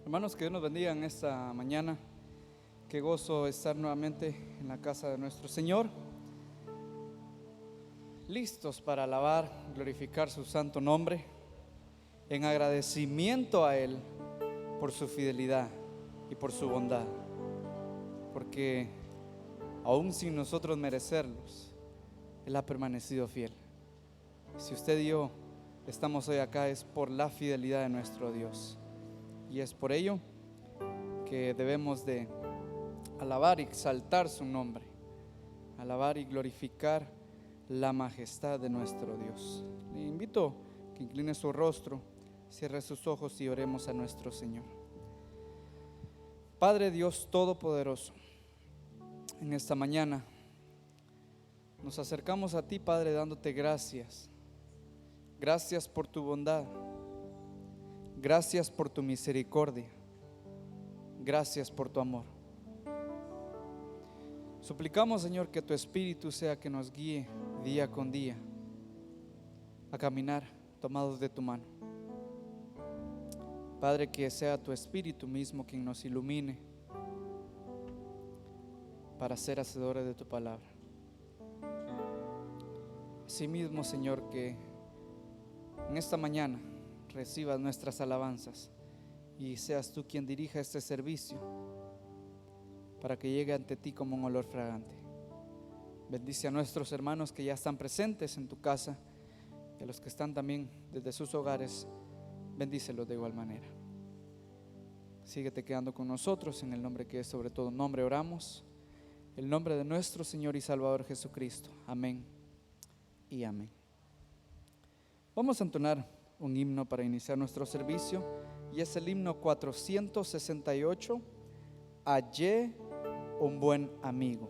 Hermanos, que Dios nos bendiga en esta mañana. Qué gozo estar nuevamente en la casa de nuestro Señor, listos para alabar, glorificar su santo nombre, en agradecimiento a Él por su fidelidad y por su bondad, porque aún sin nosotros merecerlos, Él ha permanecido fiel. Si usted y yo estamos hoy acá, es por la fidelidad de nuestro Dios, y es por ello que debemos de alabar y exaltar su nombre, alabar y glorificar la majestad de nuestro Dios. Le invito a que incline su rostro, cierre sus ojos y oremos a nuestro Señor. Padre Dios Todopoderoso, en esta mañana nos acercamos a ti, Padre, dándote gracias. Gracias por tu bondad, gracias por tu misericordia, gracias por tu amor. Suplicamos, Señor, que tu Espíritu sea que nos guíe día con día a caminar tomados de tu mano. Padre, que sea tu Espíritu mismo quien nos ilumine para ser hacedores de tu palabra. Asimismo, Señor, que en esta mañana recibas nuestras alabanzas y seas tú quien dirija este servicio para que llegue ante ti como un olor fragante. Bendice a nuestros hermanos que ya están presentes en tu casa y a los que están también desde sus hogares, bendícelos de igual manera. Síguete quedando con nosotros en el nombre que es sobre todo nombre oramos, el nombre de nuestro Señor y Salvador Jesucristo. Amén y amén. Vamos a entonar un himno para iniciar nuestro servicio, y es el himno 468, Hallé un buen amigo,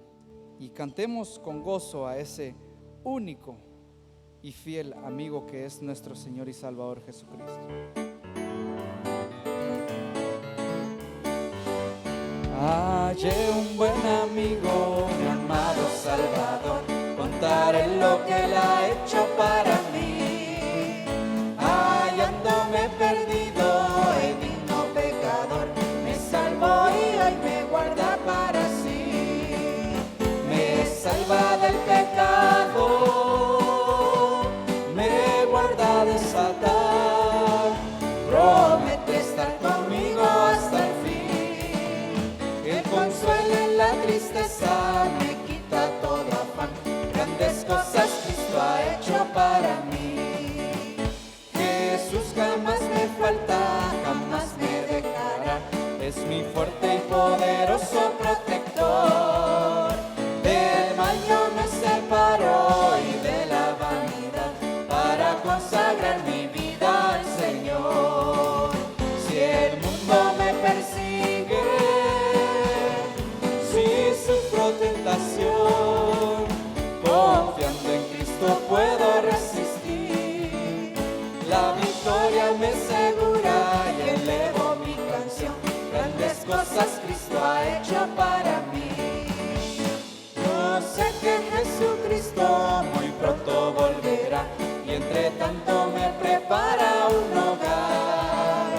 y cantemos con gozo a ese único y fiel amigo que es nuestro Señor y Salvador Jesucristo. Hallé un buen amigo, mi amado Salvador, contaré lo que Él ha hecho para mí. Hallándome perdido, digno pecador, me salvó y hoy me guarda para sí. Me salva del pecado, me guarda de Satán, promete estar conmigo hasta el fin. El consuelo en la tristeza me quita todo afán. Grandes cosas Cristo ha hecho para mí. Jesús jamás me falta, jamás me dejará. Es mi fuerte y poderoso protector. Del mal yo me separo y de la vanidad para consagrar mi vida al Señor. Si el mundo me persigue, si sufro tentación, confiando en Cristo puedo resistir. La victoria me asegura y elevo mi canción. Grandes cosas Cristo ha hecho para mí. Yo sé que Jesucristo muy pronto volverá, y entre tanto me prepara un hogar.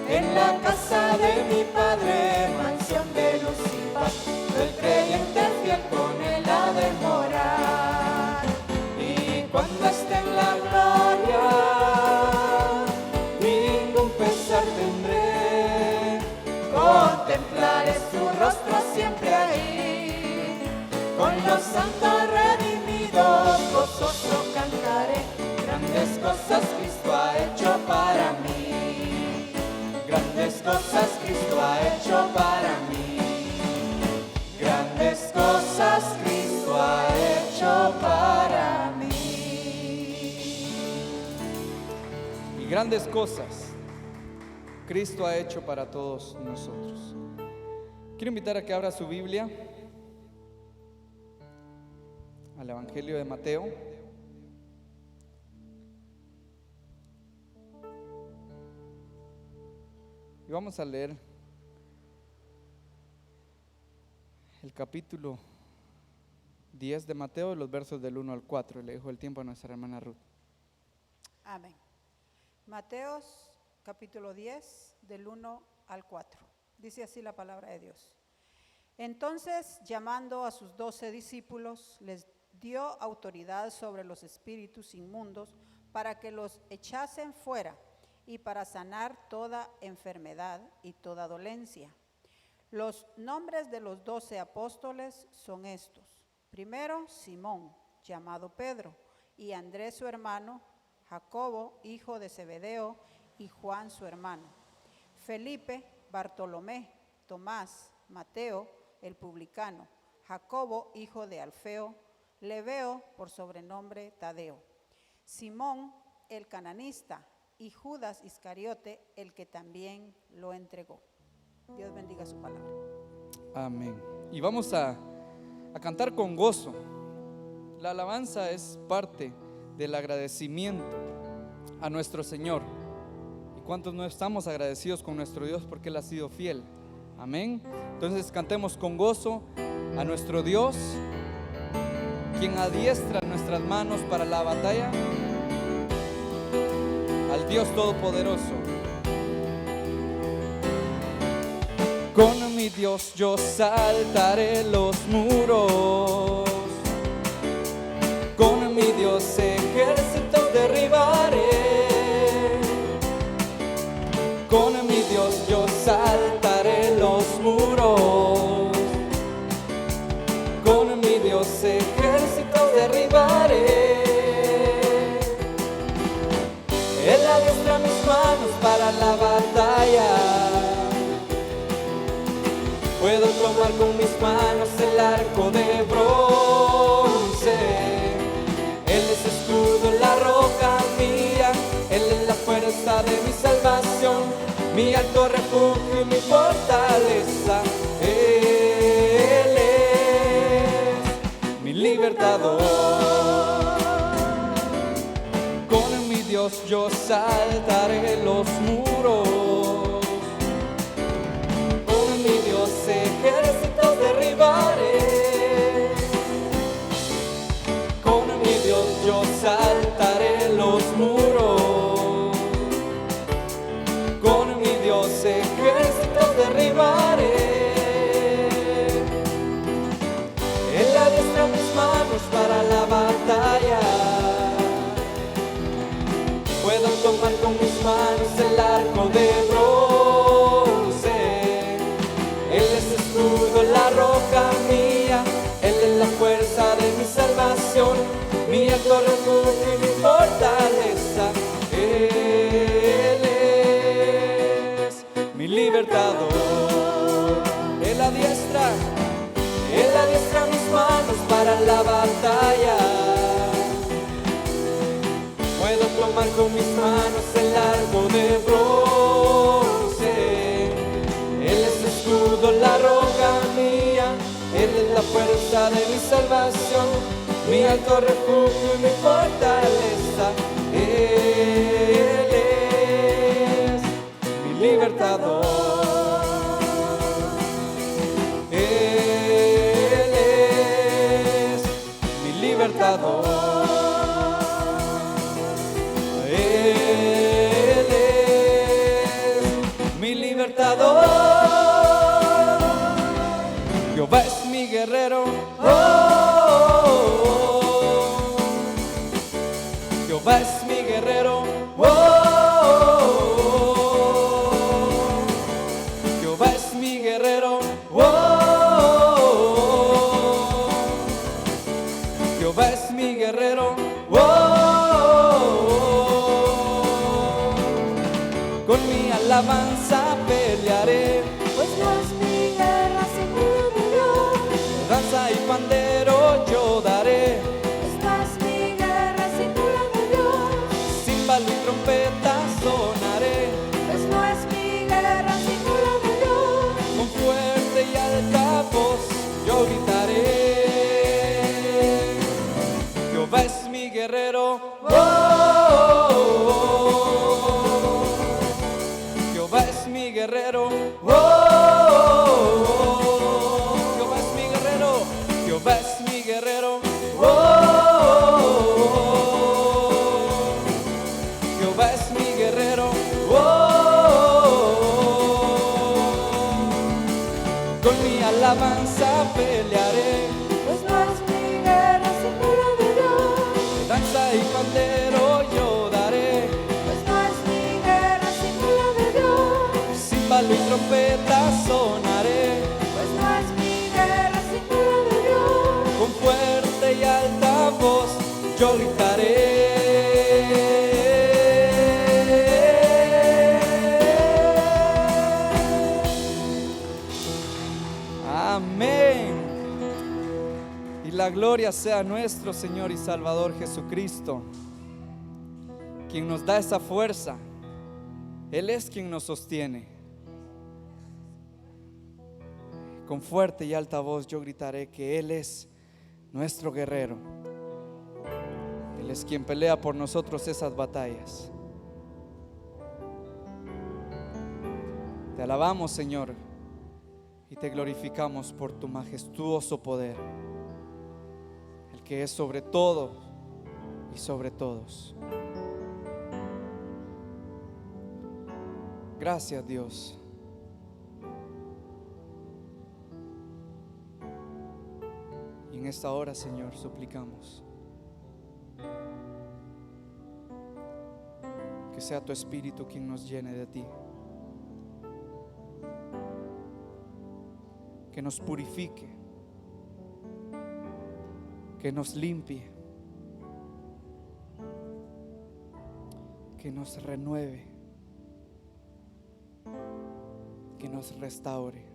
En la casa de mi Padre, mansión de luz y paz, el creyente fiel con Él ha de morar. Y cuando esté en la gloria, ningún pesar tendré. Contemplaré su rostro siempre ahí. Con los santos redimidos gozoso cantaré. Grandes cosas Cristo ha hecho para mí. Grandes cosas Cristo ha hecho para mí. Grandes cosas Cristo ha hecho para mí. Y grandes cosas Cristo ha hecho para todos nosotros. Quiero invitar a que abra su Biblia al Evangelio de Mateo. Y vamos a leer el capítulo 10 de Mateo, los versos del 1 al 4. Le dejo el tiempo a nuestra hermana Ruth. Amén. Mateos capítulo 10 del 1 al 4. Dice así la palabra de Dios. Entonces, llamando a sus 12 discípulos, les dio autoridad sobre los espíritus inmundos para que los echasen fuera y para sanar toda enfermedad y toda dolencia. Los nombres de los 12 apóstoles son estos. Primero, Simón, llamado Pedro, y Andrés su hermano, Jacobo, hijo de Zebedeo, y Juan su hermano, Felipe, Bartolomé, Tomás, Mateo, el publicano, Jacobo, hijo de Alfeo, Lebeo, por sobrenombre Tadeo, Simón, el cananista, y Judas Iscariote, el que también lo entregó. Dios bendiga su palabra. Amén. Y vamos a cantar con gozo. La alabanza es parte del agradecimiento a nuestro Señor. ¿Y cuántos no estamos agradecidos con nuestro Dios porque Él ha sido fiel? Amén. Entonces cantemos con gozo a nuestro Dios, quien adiestra nuestras manos para la batalla, al Dios Todopoderoso. Con mi Dios yo saltaré los muros, con mi Dios ejércitos derribaré, con mi Dios yo saltaré los muros, con mi Dios ejércitos derribaré. Él adiestra mis manos para la batalla, puedo tomar con mis manos el arco de bronce. Él es escudo, la roca mía, Él es la fuerza de mi salvación, mi alto refugio y mi fortaleza. Él es mi libertador. Con mi Dios yo saltaré los muros, con mi Dios ejércitos derribaré, con mi Dios yo saltaré los muros, con mi Dios ejércitos derribaré. Él adiestra mis manos para la batalla, puedo tomar con mis manos el arco de bronce. Él es escudo, la roca mía, Él es la fuerza de mi salvación, mi alto refugio y mi fortaleza. Él es mi libertador. Él adiestra mis manos para la batalla, puedo tomar con mis manos el arco de bronce. Él es escudo, la roca mía, Él es la fuerza de mi salvación, mi alto refugio y mi fortaleza. Él es mi libertador. Él es mi libertador. Él es mi libertador. Jehová es mi guerrero. Jehová es mi guerrero. Jehová es mi guerrero. Jehová es mi guerrero. Con mi alabanza pelearé, Pues no es mi guerra sin mano de Dios. danza y pandero yo daré, Esta es mi guerra sin mano de Dios. címbalo y trompeta sonaré, Pues no es mi guerra sin mano de Dios. con fuerte y alta voz yo gritaré. Jehová es mi guerrero. Jehová es mi guerrero. Jehová es mi guerrero. Jehová es mi guerrero. Jehová es mi fuerza pelearé, pues no es mi guerra sino la de Dios. danza y pandero yo daré, Pues no es mi guerra sino la de Dios. címbalo y trompeta sonaré, Pues no es mi guerra sino la de Dios. con fuerte y alta voz yo gritaré. Amén. Y la gloria sea a nuestro Señor y Salvador Jesucristo, quien nos da esa fuerza. Él es quien nos sostiene. Con fuerte y alta voz yo gritaré que Él es nuestro guerrero. Él es quien pelea por nosotros esas batallas. Te alabamos, Señor, y te glorificamos por tu majestuoso poder, el que es sobre todo y sobre todos. Gracias, Dios. Y en esta hora, Señor, suplicamos que sea tu Espíritu quien nos llene de ti, que nos purifique, que nos limpie, que nos renueve, que nos restaure,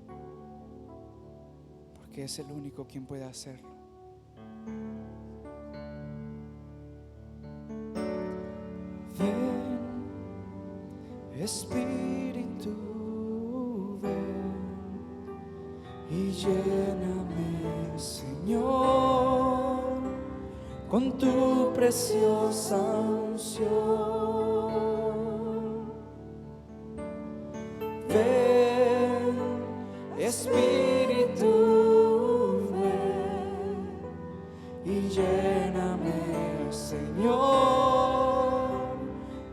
porque es el único quien puede hacerlo. Ven, Espíritu, ven y lléname, Señor, con tu preciosa unción. Ven, Espíritu, ven y lléname, Señor,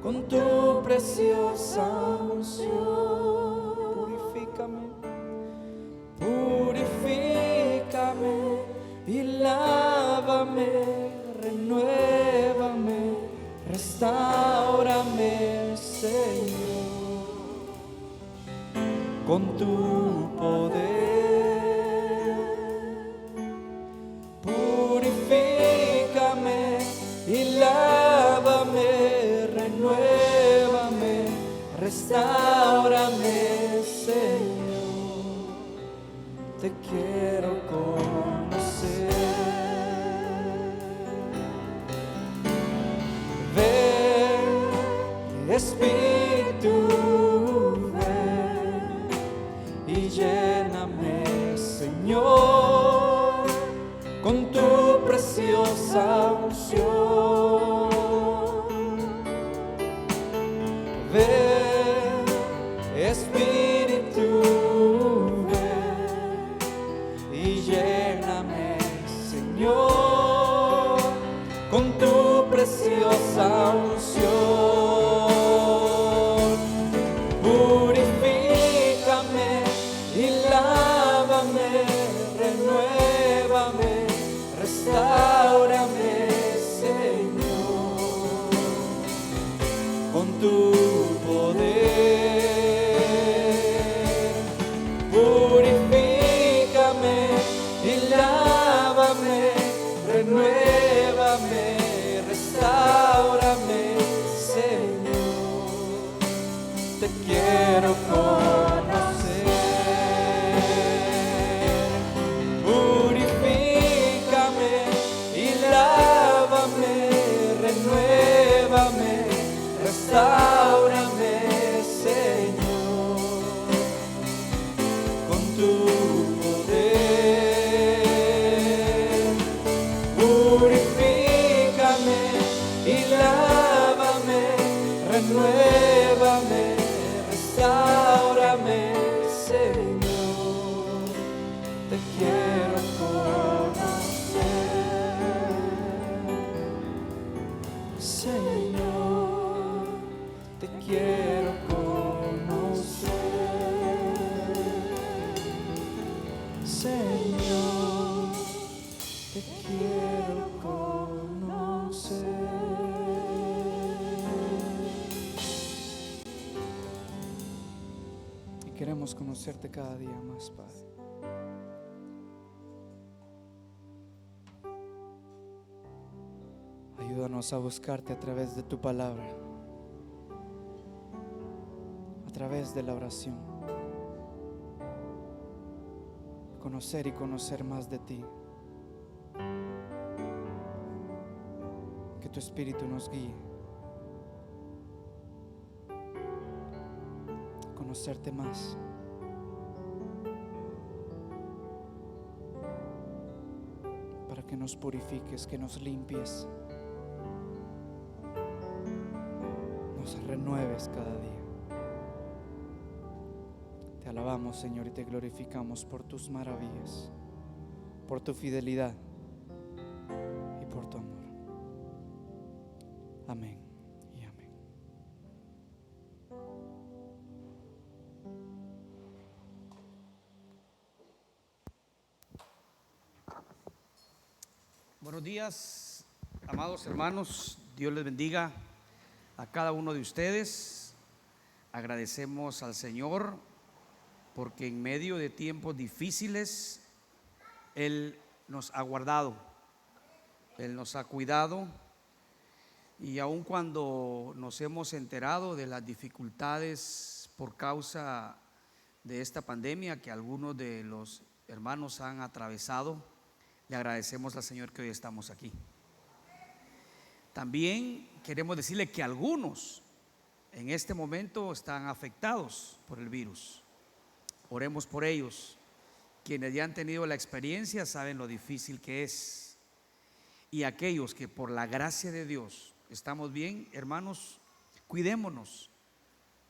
con tu preciosa unción. Purifícame, purifícame y lávame, renuévame, restáurame, Señor, con tu poder. Purifícame y lávame, renuévame, restáurame, Señor. Te quiero conocer. Ven, Espíritu, ven y lléname, Señor, con tu preciosa unción. Ven, Espíritu, ven y lléname, Señor, con tu preciosa unción. Purifícame y lávame, renuévame, restáurame, Señor, con tu poder. Purifícame y lávame, renuévame, restáurame, Señor. Te quiero conocer. Purifícame y lávame, renuévame, restáurame, Señor, con tu poder. Purifícame y lávame, renuévame, Queremos conocerte cada día más, Padre. Ayúdanos a buscarte a través de tu palabra, a través de la oración. Conocer y conocer más de ti. Que tu Espíritu nos guíe. Conocerte más. Para que nos purifiques, que nos limpies. Nos renueves cada día. Te alabamos, Señor, y te glorificamos por tus maravillas, por tu fidelidad y por tu amor. Amén y amén. Buenos días, amados hermanos. Dios les bendiga a cada uno de ustedes. Agradecemos al Señor porque en medio de tiempos difíciles Él nos ha guardado, Él nos ha cuidado, y aun cuando nos hemos enterado de las dificultades por causa de esta pandemia que algunos de los hermanos han atravesado, le agradecemos al Señor que hoy estamos aquí. También queremos decirle que algunos en este momento están afectados por el virus. Oremos por ellos. Quienes ya han tenido la experiencia saben lo difícil que es. Y aquellos que por la gracia de Dios estamos bien, hermanos, cuidémonos.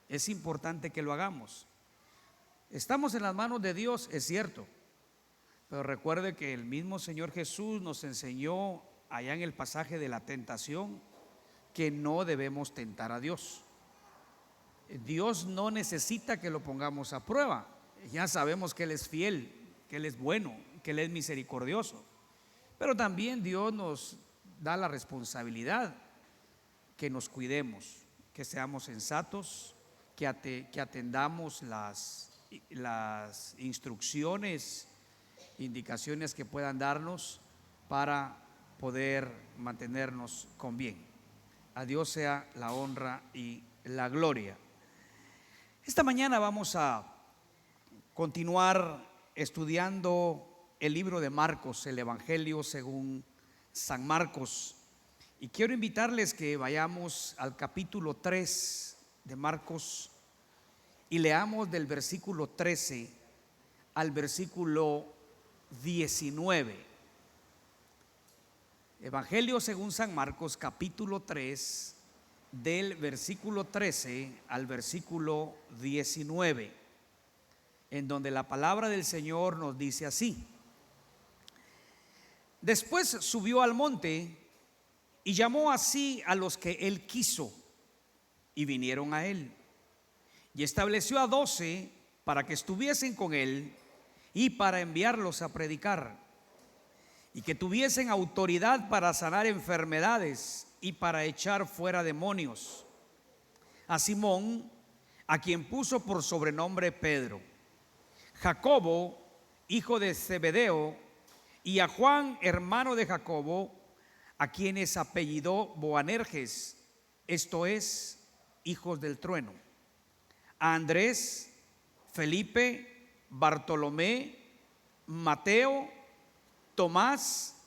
Es importante que lo hagamos. Estamos en las manos de Dios, es cierto. Pero recuerde que el mismo Señor Jesús nos enseñó allá en el pasaje de la tentación que no debemos tentar a Dios. Dios no necesita que lo pongamos a prueba. Ya sabemos que Él es fiel, que Él es bueno, que Él es misericordioso. Pero también Dios nos da la responsabilidad que nos cuidemos, que seamos sensatos, que atendamos las instrucciones, indicaciones que puedan darnos para poder mantenernos con bien. A Dios sea la honra y la gloria. Esta mañana vamos a continuar estudiando el libro de Marcos, el Evangelio según San Marcos. Y quiero invitarles que vayamos al capítulo 3 de Marcos y leamos del versículo 13 al versículo 19. Evangelio según San Marcos, capítulo 3, del versículo 13 al versículo 19, en donde la palabra del Señor nos dice así: Después subió al monte y llamó así a los que él quiso, y vinieron a él, y estableció a 12 para que estuviesen con él y para enviarlos a predicar, y que tuviesen autoridad para sanar enfermedades y para echar fuera demonios. A Simón, a quien puso por sobrenombre Pedro, Jacobo, hijo de Zebedeo, y a Juan, hermano de Jacobo, a quienes apellidó Boanerges, esto es, hijos del trueno, a Andrés, Felipe, Bartolomé, Mateo, Tomás,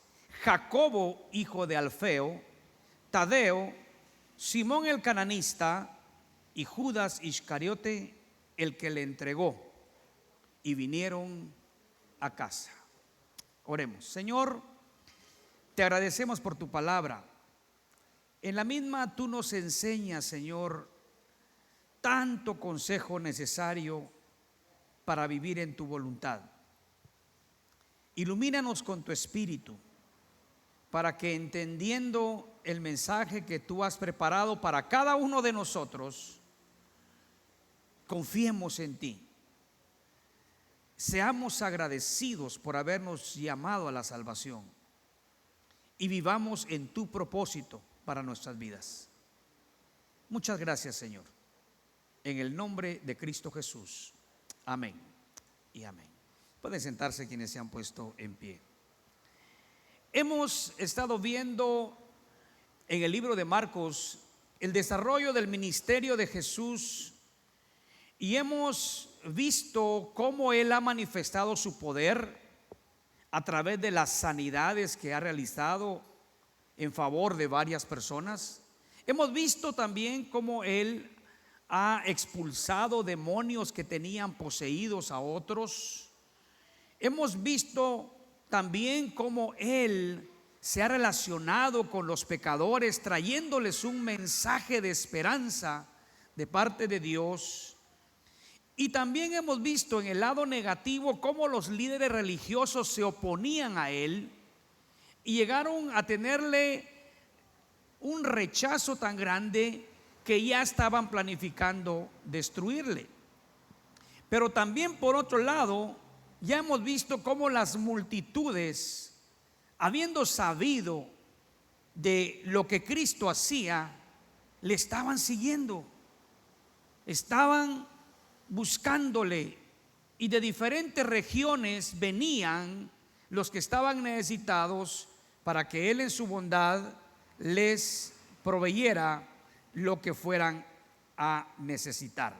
Jacobo, hijo de Alfeo, Tadeo, Simón el cananista y Judas Iscariote, el que le entregó, y vinieron a casa. Oremos. Señor, te agradecemos por tu palabra. En la misma tú nos enseñas, Señor, tanto consejo necesario para vivir en tu voluntad. Ilumínanos con tu espíritu para que, entendiendo el mensaje que tú has preparado para cada uno de nosotros, confiemos en ti. Seamos agradecidos por habernos llamado a la salvación y vivamos en tu propósito para nuestras vidas. Muchas gracias, Señor. En el nombre de Cristo Jesús. Amén y amén. Pueden sentarse quienes se han puesto en pie. Hemos estado viendo en el libro de Marcos el desarrollo del ministerio de Jesús y hemos visto cómo Él ha manifestado su poder a través de las sanidades que ha realizado en favor de varias personas. Hemos visto también cómo Él ha expulsado demonios que tenían poseídos a otros. Hemos visto también cómo Él se ha relacionado con los pecadores, trayéndoles un mensaje de esperanza de parte de Dios. Y también hemos visto en el lado negativo cómo los líderes religiosos se oponían a Él y llegaron a tenerle un rechazo tan grande que ya estaban planificando destruirle. Pero también por otro lado, ya hemos visto cómo las multitudes, habiendo sabido de lo que Cristo hacía, le estaban siguiendo, estaban buscándole, y de diferentes regiones venían los que estaban necesitados para que Él en su bondad les proveyera lo que fueran a necesitar.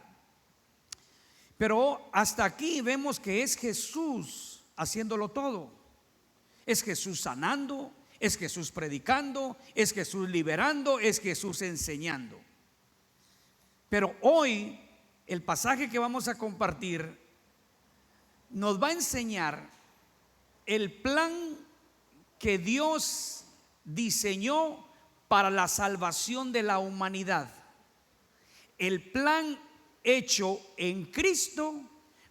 Pero hasta aquí vemos que es Jesús haciéndolo todo. Es Jesús sanando, es Jesús predicando, es Jesús liberando, es Jesús enseñando. Pero hoy el pasaje que vamos a compartir nos va a enseñar el plan que Dios diseñó para la salvación de la humanidad. El plan hecho en Cristo,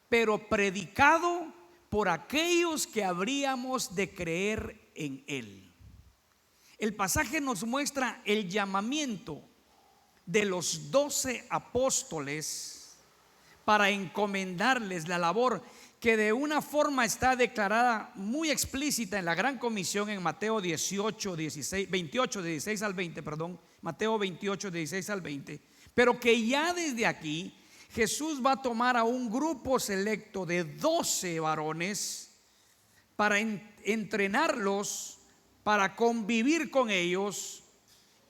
pero predicado por aquellos que habríamos de creer en Él. El pasaje nos muestra el llamamiento de los 12 apóstoles para encomendarles la labor que de una forma está declarada muy explícita en la Gran Comisión en Mateo 28, 16 al 20, Mateo 28, 16 al 20, pero que ya desde aquí Jesús va a tomar a un grupo selecto de 12 varones para entrenarlos, para convivir con ellos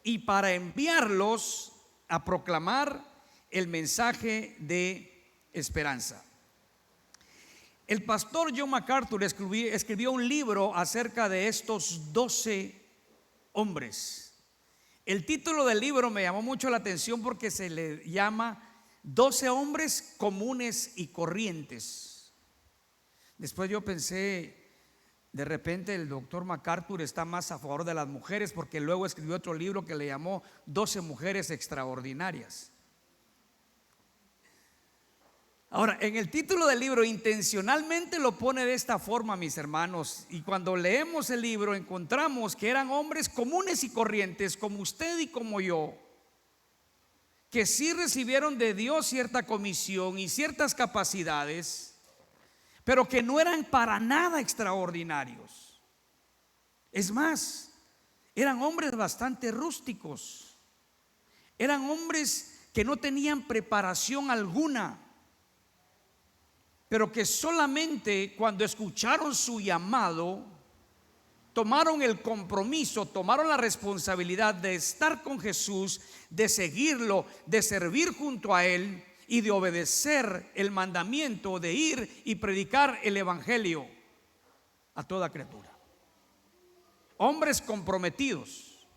y para enviarlos a proclamar el mensaje de esperanza. El pastor John MacArthur escribió un libro acerca de estos 12 hombres. El título del libro me llamó mucho la atención porque se le llama 12 hombres comunes y corrientes. Después yo pensé, de repente el doctor MacArthur está más a favor de las mujeres, porque luego escribió otro libro que le llamó 12 mujeres extraordinarias. Ahora, en el título del libro intencionalmente lo pone de esta forma, mis hermanos, y cuando leemos el libro encontramos que eran hombres comunes y corrientes como usted y como yo, que sí recibieron de Dios cierta comisión y ciertas capacidades, pero que no eran para nada extraordinarios. Es más, eran hombres bastante rústicos, eran hombres que no tenían preparación alguna, pero que solamente cuando escucharon su llamado, tomaron el compromiso, tomaron la responsabilidad de estar con Jesús, de seguirlo, de servir junto a Él y de obedecer el mandamiento de ir y predicar el evangelio a toda criatura. Hombres comprometidos,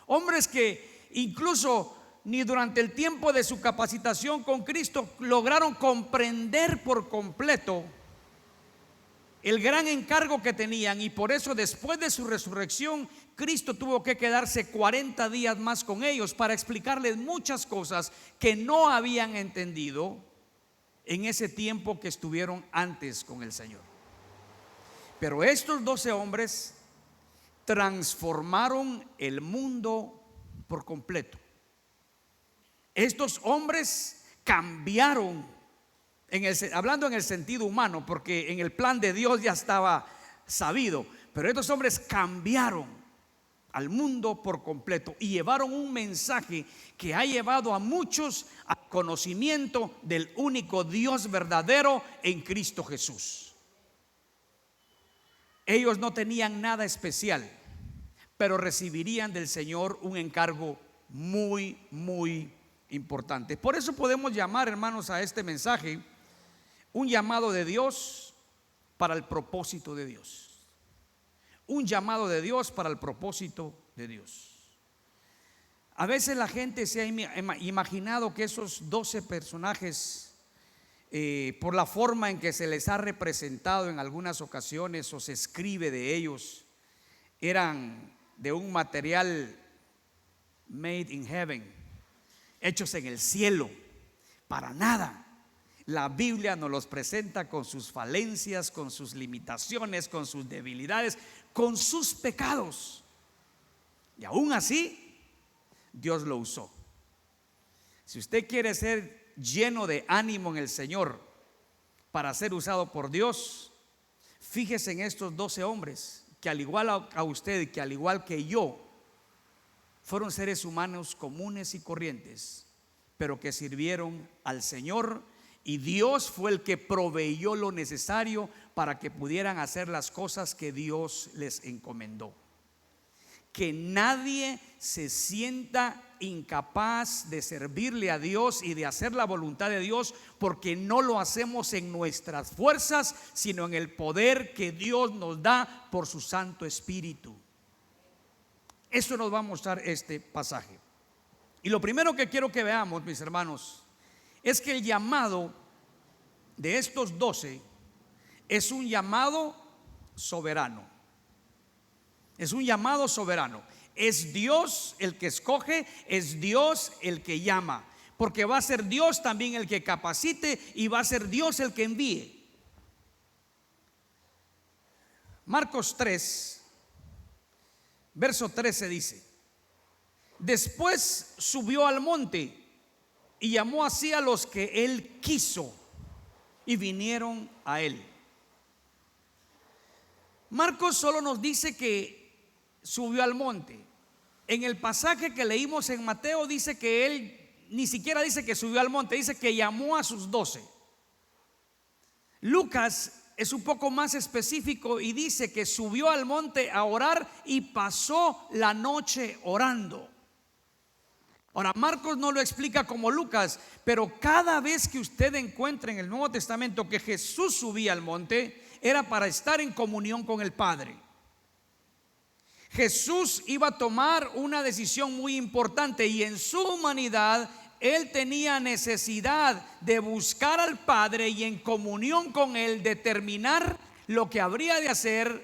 hombres que incluso ni durante el tiempo de su capacitación con Cristo lograron comprender por completo el gran encargo que tenían, y por eso después de su resurrección Cristo tuvo que quedarse 40 días más con ellos para explicarles muchas cosas que no habían entendido en ese tiempo que estuvieron antes con el Señor. Pero estos 12 hombres transformaron el mundo por completo. Estos hombres cambiaron, hablando en el sentido humano, porque en el plan de Dios ya estaba sabido, pero estos hombres cambiaron al mundo por completo y llevaron un mensaje que ha llevado a muchos al conocimiento del único Dios verdadero en Cristo Jesús. Ellos no tenían nada especial, pero recibirían del Señor un encargo muy, muy importante. Por eso podemos llamar, hermanos, a este mensaje un llamado de Dios para el propósito de Dios. Un llamado de Dios para el propósito de Dios. A veces la gente se ha imaginado que esos 12 personajes, por la forma en que se les ha representado en algunas ocasiones o se escribe de ellos, eran de un material made in heaven, hechos en el cielo. Para nada. La Biblia nos los presenta con sus falencias, con sus limitaciones, con sus debilidades, con sus pecados. Y aún así, Dios lo usó. Si usted quiere ser lleno de ánimo en el Señor para ser usado por Dios, fíjese en estos 12 hombres que al igual a usted y que al igual que yo, fueron seres humanos comunes y corrientes, pero que sirvieron al Señor. Y Dios fue el que proveyó lo necesario para que pudieran hacer las cosas que Dios les encomendó. Que nadie se sienta incapaz de servirle a Dios y de hacer la voluntad de Dios, porque no lo hacemos en nuestras fuerzas, sino en el poder que Dios nos da por su Santo Espíritu. Eso nos va a mostrar este pasaje. Y lo primero que quiero que veamos, mis hermanos, es que el llamado de estos 12 es un llamado soberano. Es un llamado soberano. Es Dios el que escoge, es Dios el que llama, porque va a ser Dios también el que capacite y va a ser Dios el que envíe. Marcos 3, verso 13 dice: después subió al monte y llamó así a los que él quiso y vinieron a él. Marcos solo nos dice que subió al monte. En el pasaje que leímos en Mateo dice que él ni siquiera dice que subió al monte, dice que llamó a sus 12. Lucas es un poco más específico y dice que subió al monte a orar y pasó la noche orando. Ahora, Marcos no lo explica como Lucas, pero cada vez que usted encuentre en el Nuevo Testamento que Jesús subía al monte, era para estar en comunión con el Padre. Jesús iba a tomar una decisión muy importante y en su humanidad él tenía necesidad de buscar al Padre y en comunión con él determinar lo que habría de hacer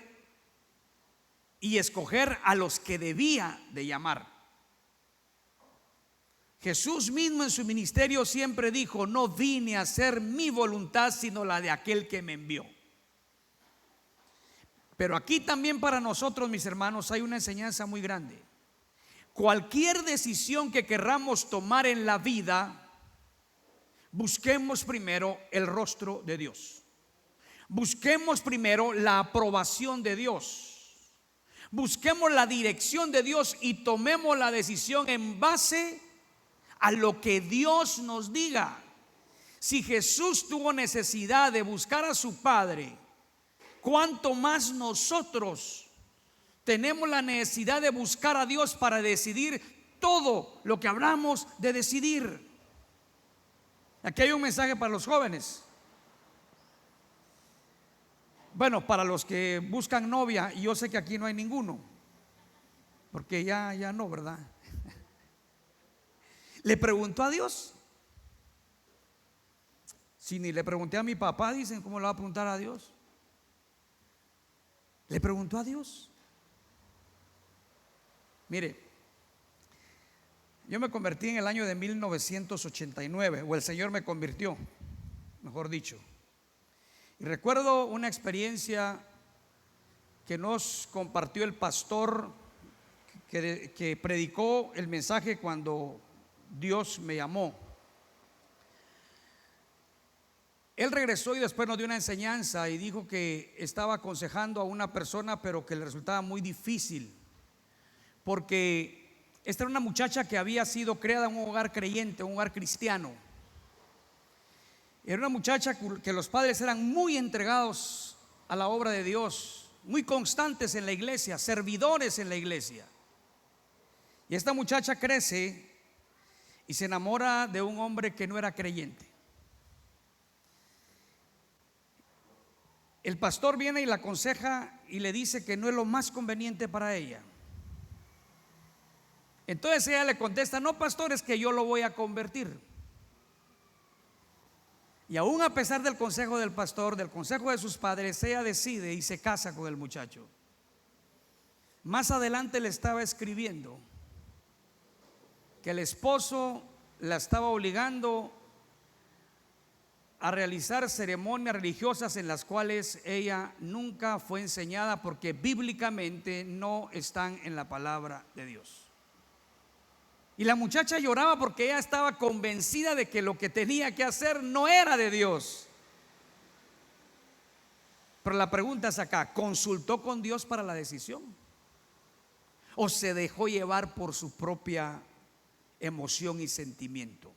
y escoger a los que debía de llamar. Jesús mismo en su ministerio siempre dijo: no vine a hacer mi voluntad sino la de aquel que me envió. Pero aquí también para nosotros, mis hermanos, hay una enseñanza muy grande. Cualquier decisión que querramos tomar en la vida, busquemos primero el rostro de Dios. Busquemos primero la aprobación de Dios. Busquemos la dirección de Dios y tomemos la decisión en base a lo que Dios nos diga. Si Jesús tuvo necesidad de buscar a su Padre, ¿cuánto más nosotros tenemos la necesidad de buscar a Dios para decidir todo lo que hablamos de decidir? Aquí hay un mensaje para los jóvenes. Bueno, para los que buscan novia, y yo sé que aquí no hay ninguno, porque ya no, ¿verdad? ¿Le preguntó a Dios? Si ni le pregunté a mi papá, dicen, ¿cómo le va a preguntar a Dios? ¿Le preguntó a Dios? Mire, yo me convertí en el año de 1989, o el Señor me convirtió, mejor dicho. Y recuerdo una experiencia que nos compartió el pastor que predicó el mensaje cuando Dios me llamó. Él regresó y después nos dio una enseñanza y dijo que estaba aconsejando a una persona, pero que le resultaba muy difícil, porque esta era una muchacha que había sido criada en un hogar creyente, un hogar cristiano. Era una muchacha que los padres eran muy entregados a la obra de Dios, muy constantes en la iglesia, servidores en la iglesia. Y esta muchacha crece y se enamora de un hombre que no era creyente. El pastor viene y la aconseja y le dice que no es lo más conveniente para ella. Entonces ella le contesta: no, pastor, es que yo lo voy a convertir. Y aún a pesar del consejo del pastor, del consejo de sus padres, ella decide y se casa con el muchacho. Más adelante le estaba escribiendo que el esposo la estaba obligando a realizar ceremonias religiosas en las cuales ella nunca fue enseñada, porque bíblicamente no están en la palabra de Dios. Y la muchacha lloraba porque ella estaba convencida de que lo que tenía que hacer no era de Dios. Pero la pregunta es acá: ¿consultó con Dios para la decisión? ¿O se dejó llevar por su propia emoción y sentimiento?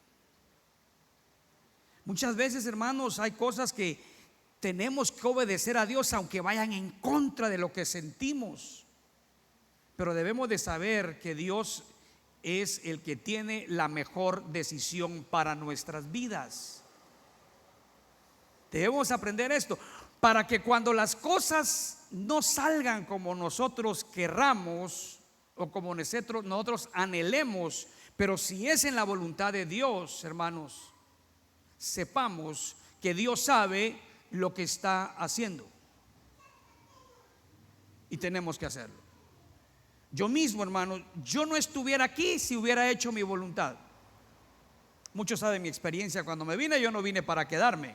Muchas veces, hermanos, hay cosas que tenemos que obedecer a Dios aunque vayan en contra de lo que sentimos. Pero debemos de saber que Dios es el que tiene la mejor decisión para nuestras vidas. Debemos aprender esto para que cuando las cosas no salgan como nosotros querramos o como nosotros anhelemos, pero si es en la voluntad de Dios, hermanos, sepamos que Dios sabe lo que está haciendo y tenemos que hacerlo. Yo mismo, hermano, yo no estuviera aquí si hubiera hecho mi voluntad. Muchos saben mi experiencia. Cuando me vine, yo no vine para quedarme,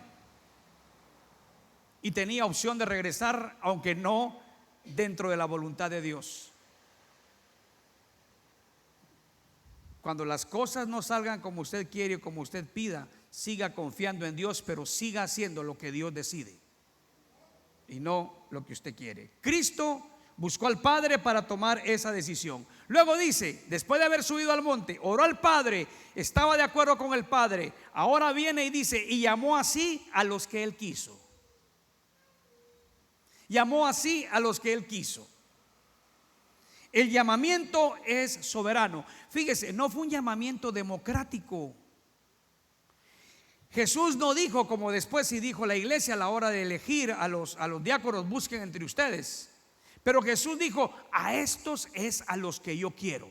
y tenía opción de regresar, aunque no dentro de la voluntad de Dios. Cuando las cosas no salgan como usted quiere o como usted pida, siga confiando en Dios, pero siga haciendo lo que Dios decide y no lo que usted quiere. Cristo buscó al Padre para tomar esa decisión. Luego dice, después de haber subido al monte, oró al Padre, estaba de acuerdo con el Padre. Ahora viene y dice: y llamó así a los que Él quiso. Llamó así a los que Él quiso. El llamamiento es soberano. Fíjese, no fue un llamamiento democrático. Jesús no dijo, como después sí dijo la iglesia a la hora de elegir a los diáconos: busquen entre ustedes. Pero Jesús dijo: a estos es a los que yo quiero,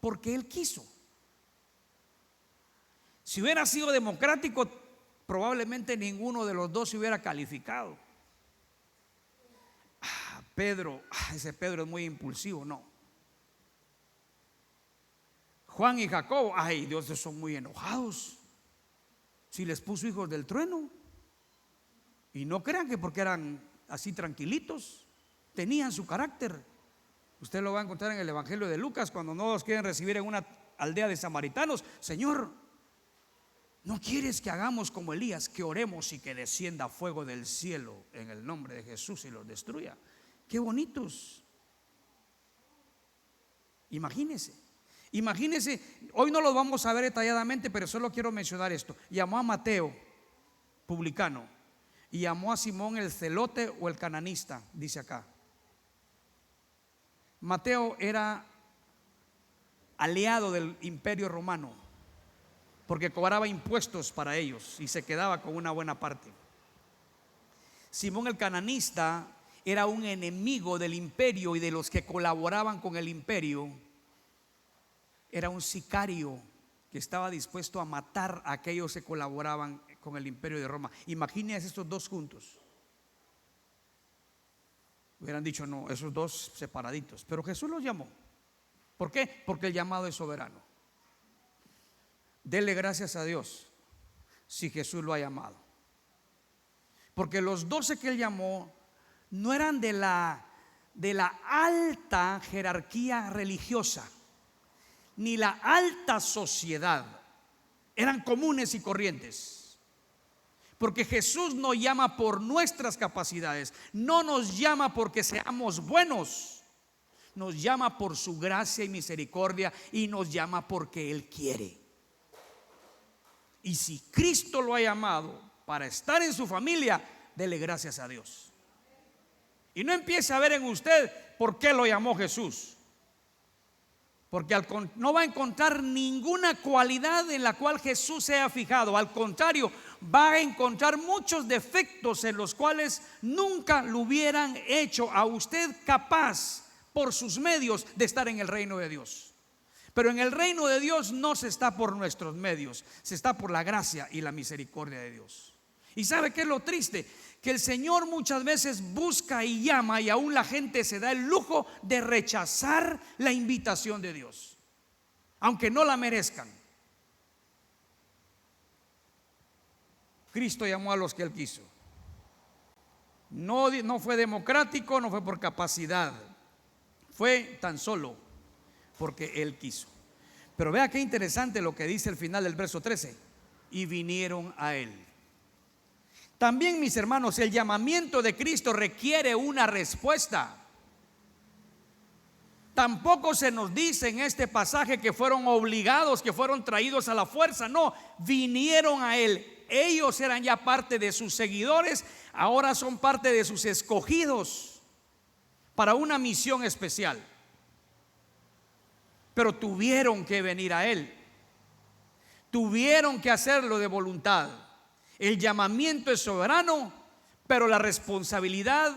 porque Él quiso. Si hubiera sido democrático, probablemente ninguno de los dos se hubiera calificado. Pedro, ese Pedro es muy impulsivo. No. Juan y Jacobo, ay, Dios, son muy enojados. Si les puso hijos del trueno. Y no crean que porque eran así tranquilitos, tenían su carácter. Usted lo va a encontrar en el Evangelio de Lucas, cuando no los quieren recibir en una aldea de samaritanos. Señor, ¿no quieres que hagamos como Elías, que oremos y que descienda fuego del cielo en el nombre de Jesús y los destruya? Qué bonitos. Imagínese, hoy no lo vamos a ver detalladamente, pero solo quiero mencionar esto. Llamó a Mateo, publicano, y llamó a Simón el celote o el cananista, dice acá. Mateo era aliado del imperio romano, porque cobraba impuestos para ellos y se quedaba con una buena parte. Simón el cananista era un enemigo del imperio y de los que colaboraban con el imperio. Era un sicario que estaba dispuesto a matar a aquellos que colaboraban con el imperio de Roma. Imagínense estos dos juntos. Hubieran dicho: no, esos dos separaditos. Pero Jesús los llamó. ¿Por qué? Porque el llamado es soberano. Dele gracias a Dios si Jesús lo ha llamado, porque los 12 que Él llamó no eran de la alta jerarquía religiosa ni la alta sociedad. Eran comunes y corrientes. Porque Jesús nos llama por nuestras capacidades, no nos llama porque seamos buenos, nos llama por su gracia y misericordia y nos llama porque Él quiere. Y si Cristo lo ha llamado para estar en su familia, dele gracias a Dios. Y no empiece a ver en usted por qué lo llamó Jesús. Porque no va a encontrar ninguna cualidad en la cual Jesús se haya fijado. Al contrario, va a encontrar muchos defectos en los cuales nunca lo hubieran hecho a usted capaz por sus medios de estar en el reino de Dios. Pero en el reino de Dios no se está por nuestros medios, se está por la gracia y la misericordia de Dios. ¿Y sabe qué es lo triste? Que el Señor muchas veces busca y llama y aún la gente se da el lujo de rechazar la invitación de Dios, aunque no la merezcan. Cristo llamó a los que Él quiso. No fue democrático, no fue por capacidad, fue tan solo porque Él quiso. Pero vea qué interesante lo que dice el final del verso 13: y vinieron a Él. También, mis hermanos, el llamamiento de Cristo requiere una respuesta. Tampoco se nos dice en este pasaje que fueron obligados, que fueron traídos a la fuerza. No, vinieron a Él. Ellos eran ya parte de sus seguidores, ahora son parte de sus escogidos para una misión especial. Pero tuvieron que venir a Él, tuvieron que hacerlo de voluntad. El llamamiento es soberano, pero la responsabilidad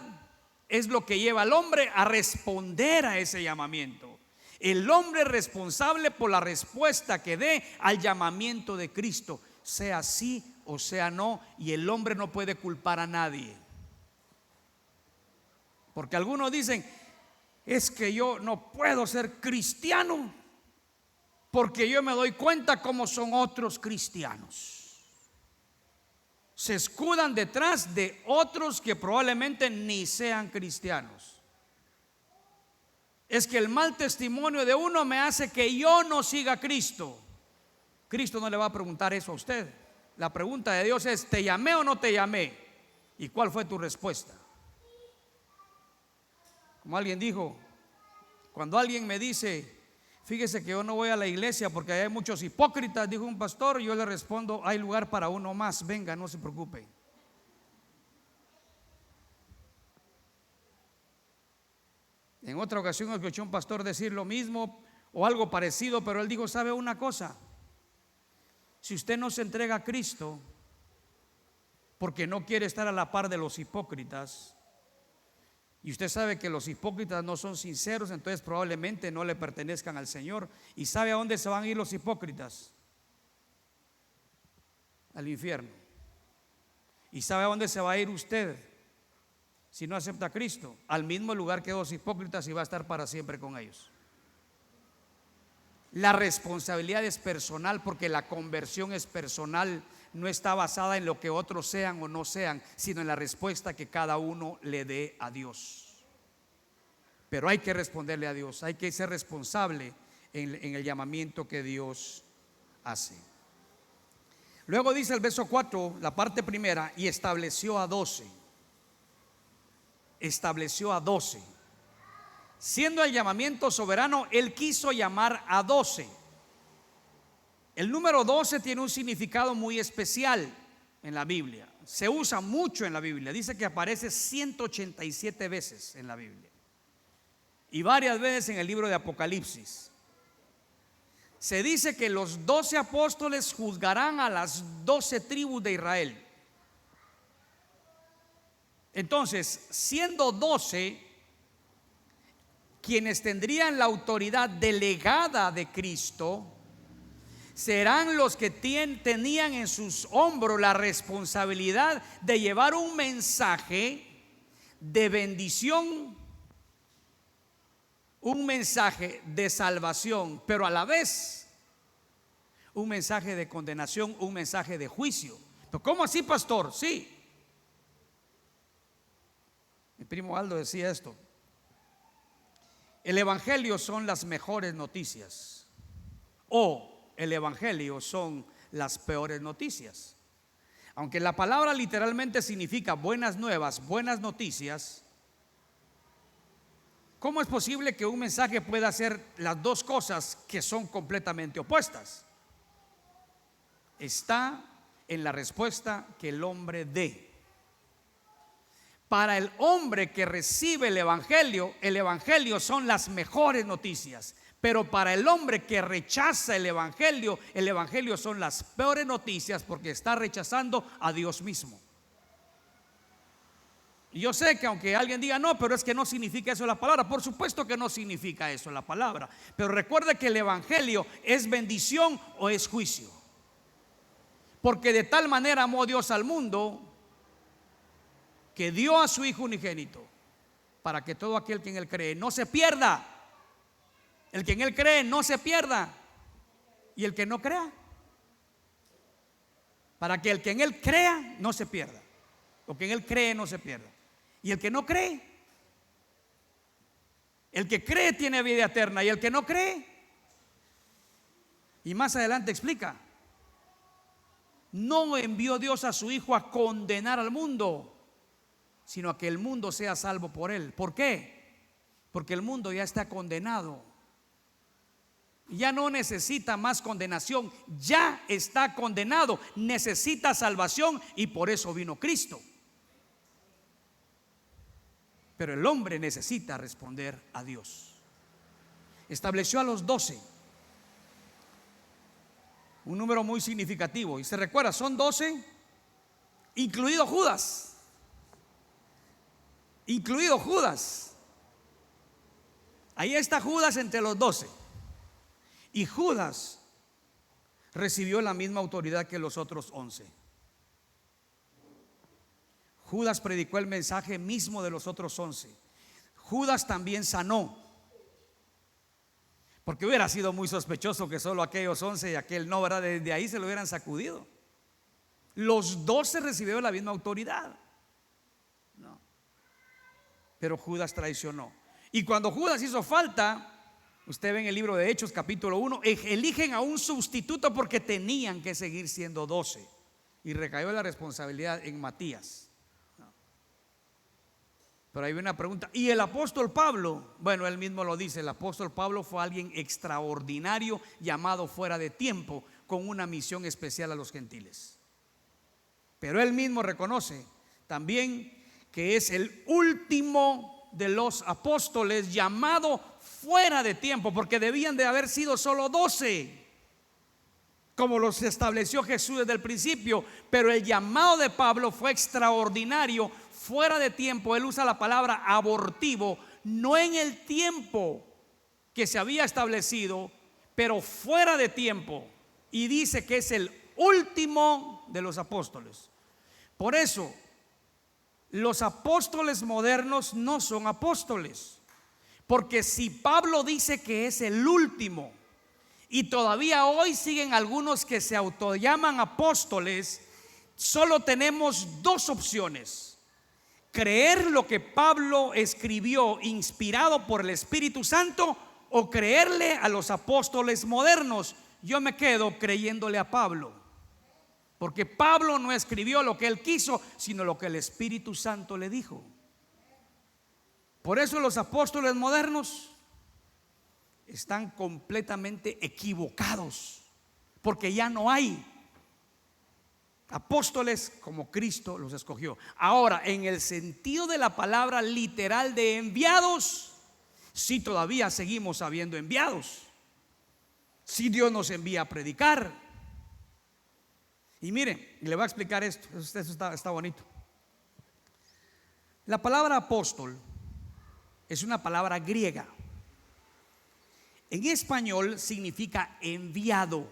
es lo que lleva al hombre a responder a ese llamamiento. El hombre es responsable por la respuesta que dé al llamamiento de Cristo, sea sí o sea no, y el hombre no puede culpar a nadie. Porque algunos dicen: es que yo no puedo ser cristiano porque yo me doy cuenta cómo son otros cristianos. Se escudan detrás de otros que probablemente ni sean cristianos. Es que el mal testimonio de uno me hace que yo no siga a Cristo. Cristo no le va a preguntar eso a usted. La pregunta de Dios es: ¿te llamé o no te llamé? ¿Y cuál fue tu respuesta? Como alguien dijo, cuando alguien me dice: fíjese que yo no voy a la iglesia porque hay muchos hipócritas, dijo un pastor, yo le respondo: hay lugar para uno más, venga, no se preocupe. En otra ocasión escuché un pastor decir lo mismo o algo parecido, pero él dijo: ¿sabe una cosa? Si usted no se entrega a Cristo porque no quiere estar a la par de los hipócritas, y usted sabe que los hipócritas no son sinceros, entonces probablemente no le pertenezcan al Señor. ¿Y sabe a dónde se van a ir los hipócritas? Al infierno. ¿Y sabe a dónde se va a ir usted si no acepta a Cristo? Al mismo lugar que los hipócritas, y va a estar para siempre con ellos. La responsabilidad es personal, porque la conversión es personal. No está basada en lo que otros sean o no sean, sino en la respuesta que cada uno le dé a Dios. Pero hay que responderle a Dios, hay que ser responsable en el llamamiento que Dios hace. Luego dice el verso 4, la parte primera: y estableció a 12. Estableció a 12. Siendo el llamamiento soberano, Él quiso llamar a 12. El número 12 tiene un significado muy especial en la Biblia. Se usa mucho en la Biblia. Dice que aparece 187 veces en la Biblia y varias veces en el libro de Apocalipsis. Se dice que los 12 apóstoles juzgarán a las 12 tribus de Israel. Entonces, siendo 12 quienes tendrían la autoridad delegada de Cristo, serán los que tenían en sus hombros la responsabilidad de llevar un mensaje de bendición, un mensaje de salvación, pero a la vez un mensaje de condenación, un mensaje de juicio. ¿Pero cómo así, pastor? Sí. Mi primo Aldo decía esto: el evangelio son las mejores noticias, o el evangelio son las peores noticias. Aunque la palabra literalmente significa buenas nuevas, buenas noticias, ¿cómo es posible que un mensaje pueda hacer las dos cosas que son completamente opuestas? Está en la respuesta que el hombre dé. Para el hombre que recibe el evangelio son las mejores noticias. Pero para el hombre que rechaza el evangelio son las peores noticias, porque está rechazando a Dios mismo. Y yo sé que aunque alguien diga no, pero es que no significa eso la palabra. Por supuesto que no significa eso la palabra. Pero recuerde que el evangelio es bendición o es juicio. Porque de tal manera amó Dios al mundo que dio a su Hijo unigénito, para que todo aquel que en él cree no se pierda. El que en él cree no se pierda, y el que no crea, para que el que en él crea no se pierda, o que en él cree no se pierda, y el que no cree, el que cree tiene vida eterna, y el que no cree, y más adelante explica, no envió Dios a su Hijo a condenar al mundo, sino a que el mundo sea salvo por él. ¿Por qué? Porque el mundo ya está condenado. Ya no necesita más condenación, ya está condenado, necesita salvación, y por eso vino Cristo. Pero el hombre necesita responder a Dios. Estableció a los 12, un número muy significativo, y se recuerda, son 12, incluido Judas. Incluido Judas. Ahí está Judas entre los 12. Y Judas recibió la misma autoridad que los otros 11. Judas predicó el mensaje mismo de los otros 11. Judas también sanó. Porque hubiera sido muy sospechoso que solo aquellos 11 y aquel no, ¿verdad? Desde ahí se lo hubieran sacudido. Los 12 recibieron la misma autoridad. No. Pero Judas traicionó. Y cuando Judas hizo falta, usted ve en el libro de Hechos capítulo 1, eligen a un sustituto porque tenían que seguir siendo 12. Y recayó la responsabilidad en Matías. Pero hay una pregunta. ¿Y el apóstol Pablo? Bueno, él mismo lo dice. El apóstol Pablo fue alguien extraordinario, llamado fuera de tiempo, con una misión especial a los gentiles. Pero él mismo reconoce también que es el último de los apóstoles, llamado fuera de tiempo, porque debían de haber sido solo 12, como los estableció Jesús desde el principio. Pero el llamado de Pablo fue extraordinario, fuera de tiempo. Él usa la palabra abortivo, no en el tiempo que se había establecido, pero fuera de tiempo, y dice que es el último de los apóstoles. Por eso los apóstoles modernos no son apóstoles, porque si Pablo dice que es el último, y todavía hoy siguen algunos que se autollaman apóstoles, solo tenemos dos opciones: creer lo que Pablo escribió inspirado por el Espíritu Santo, o creerle a los apóstoles modernos. Yo me quedo creyéndole a Pablo, porque Pablo no escribió lo que él quiso, sino lo que el Espíritu Santo le dijo. Por eso los apóstoles modernos están completamente equivocados, porque ya no hay apóstoles como Cristo los escogió. Ahora, en el sentido de la palabra literal de enviados, sí, todavía seguimos habiendo enviados. Sí, Dios nos envía a predicar. Y mire, le voy a explicar esto. Eso está bonito. La palabra apóstol es una palabra griega. En español significa enviado.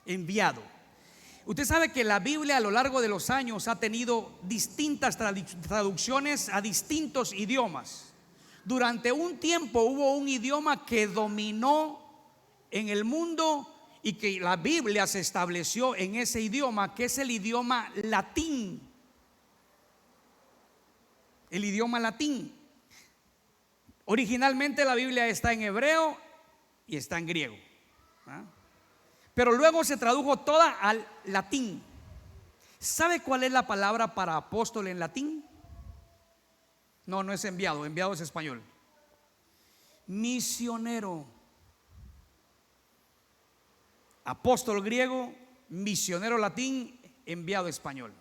Enviado. Usted sabe que la Biblia a lo largo de los años ha tenido distintas traducciones a distintos idiomas. Durante un tiempo hubo un idioma que dominó en el mundo y que la Biblia se estableció en ese idioma, que es el idioma latín. El idioma latín. Originalmente la Biblia está en hebreo y está en griego, ¿ah? Pero luego se tradujo toda al latín. ¿Sabe cuál es la palabra para apóstol en latín? No, no es enviado, enviado es español. Misionero. Apóstol griego, misionero latín, enviado español.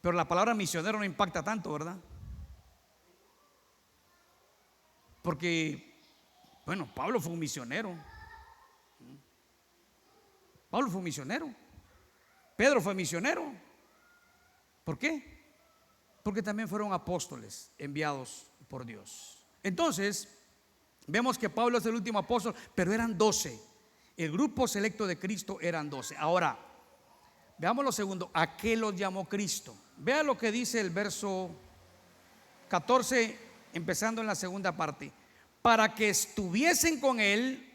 Pero la palabra misionero no impacta tanto, ¿verdad? Porque, bueno, Pablo fue un misionero. Pablo fue un misionero. Pedro fue misionero. ¿Por qué? Porque también fueron apóstoles enviados por Dios. Entonces, vemos que Pablo es el último apóstol, pero eran 12. El grupo selecto de Cristo eran 12. Ahora, veamos lo segundo. ¿A qué los llamó Cristo? Vea lo que dice el verso 14, empezando en la segunda parte. Para que estuviesen con él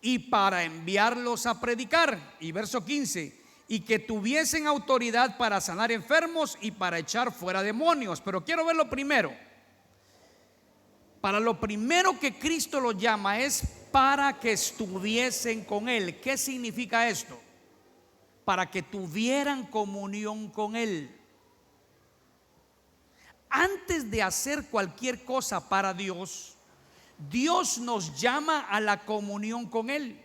y para enviarlos a predicar. Y verso 15. Y que tuviesen autoridad para sanar enfermos y para echar fuera demonios. Pero quiero ver lo primero. Para lo primero que Cristo los llama es para que estuviesen con él. ¿Qué significa esto? Para que tuvieran comunión con él. Antes de hacer cualquier cosa para Dios, Dios nos llama a la comunión con él.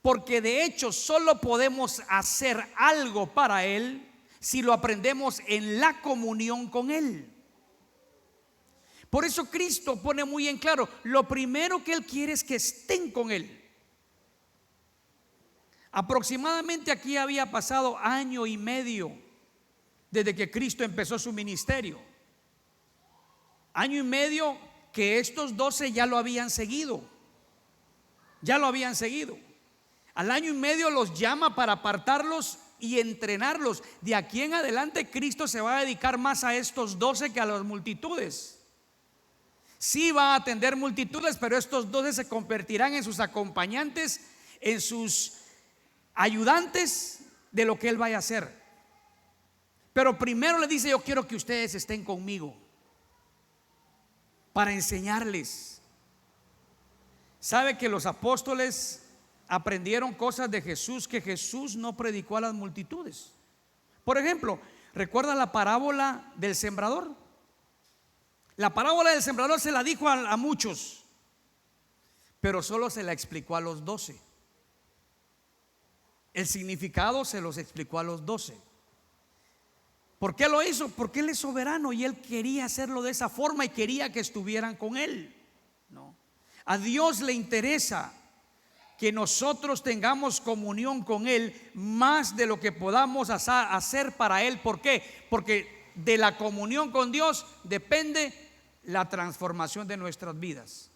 Porque de hecho solo podemos hacer algo para él si lo aprendemos en la comunión con él. Por eso Cristo pone muy en claro, lo primero que él quiere es que estén con él. Aproximadamente aquí había pasado 1 año y medio desde que Cristo empezó su ministerio. 1 año y medio que estos 12 ya lo habían seguido. Ya lo habían seguido. Al 1 año y medio los llama para apartarlos y entrenarlos. De aquí en adelante Cristo se va a dedicar más a estos 12 que a las multitudes. Sí va a atender multitudes, pero estos 12 se convertirán en sus acompañantes, en sus ayudantes de lo que él vaya a hacer. Pero primero le dice: yo quiero que ustedes estén conmigo para enseñarles. ¿Sabe que los apóstoles aprendieron cosas de Jesús que Jesús no predicó a las multitudes? Por ejemplo, ¿recuerda la parábola del sembrador? La parábola del sembrador se la dijo a muchos, pero solo se la explicó a los 12. El significado se los explicó a los 12. ¿Por qué lo hizo? Porque él es soberano y él quería hacerlo de esa forma y quería que estuvieran con él. No. A Dios le interesa que nosotros tengamos comunión con él más de lo que podamos hacer para él. ¿Por qué? Porque de la comunión con Dios depende la transformación de nuestras vidas.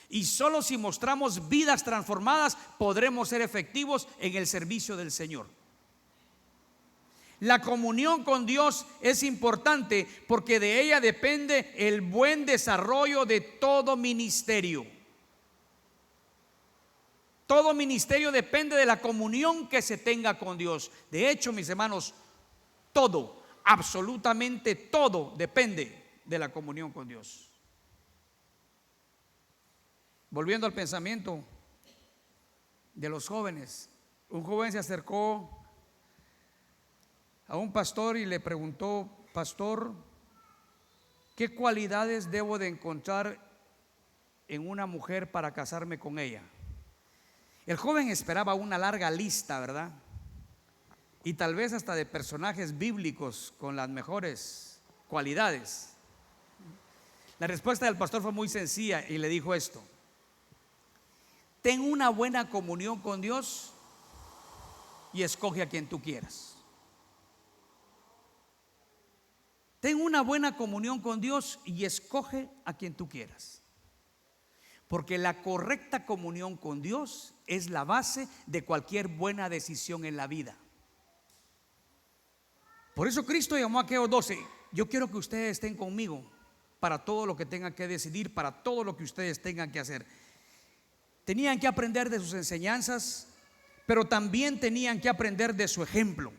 Y solo si mostramos vidas transformadas podremos ser efectivos en el servicio del Señor. La comunión con Dios es importante porque de ella depende el buen desarrollo de todo ministerio. Todo ministerio depende de la comunión que se tenga con Dios. De hecho, mis hermanos, todo, absolutamente todo depende de la comunión con Dios. Volviendo al pensamiento de los jóvenes, un joven se acercó a un pastor y le preguntó: pastor, ¿qué cualidades debo de encontrar en una mujer para casarme con ella? El joven esperaba una larga lista, ¿verdad? Y tal vez hasta de personajes bíblicos con las mejores cualidades. La respuesta del pastor fue muy sencilla y le dijo esto: ten una buena comunión con Dios y escoge a quien tú quieras. Ten una buena comunión con Dios y escoge a quien tú quieras. Porque la correcta comunión con Dios es la base de cualquier buena decisión en la vida. Por eso Cristo llamó a aquellos 12: yo quiero que ustedes estén conmigo para todo lo que tengan que decidir, para todo lo que ustedes tengan que hacer. Tenían que aprender de sus enseñanzas, pero también tenían que aprender de su ejemplo.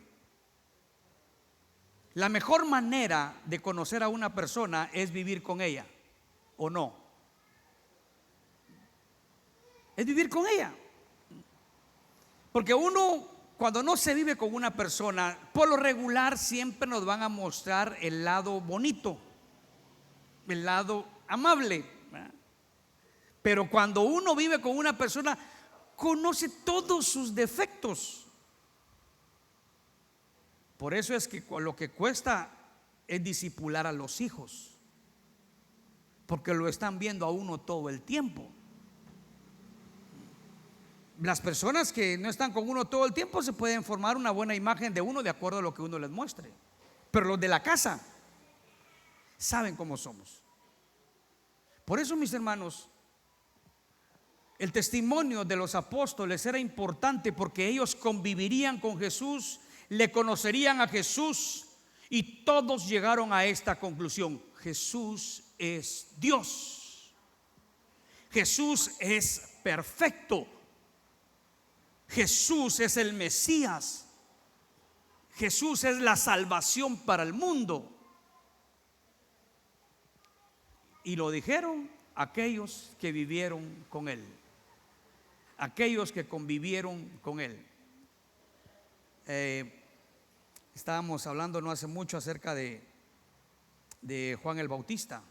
La mejor manera de conocer a una persona es vivir con ella, ¿o no? Es vivir con ella. Porque uno cuando no se vive con una persona, por lo regular siempre nos van a mostrar el lado bonito, el lado amable, ¿verdad? Pero cuando uno vive con una persona, conoce todos sus defectos. Por eso es que lo que cuesta es discipular a los hijos, porque lo están viendo a uno todo el tiempo. Las personas que no están con uno todo el tiempo se pueden formar una buena imagen de uno de acuerdo a lo que uno les muestre, pero los de la casa saben cómo somos. Por eso, mis hermanos, el testimonio de los apóstoles era importante, porque ellos convivirían con Jesús, le conocerían a Jesús, y todos llegaron a esta conclusión: Jesús es Dios, Jesús es perfecto, Jesús es el Mesías, Jesús es la salvación para el mundo. Y lo dijeron aquellos que vivieron con Él, aquellos que convivieron con Él. Estábamos hablando no hace mucho acerca de Juan el Bautista.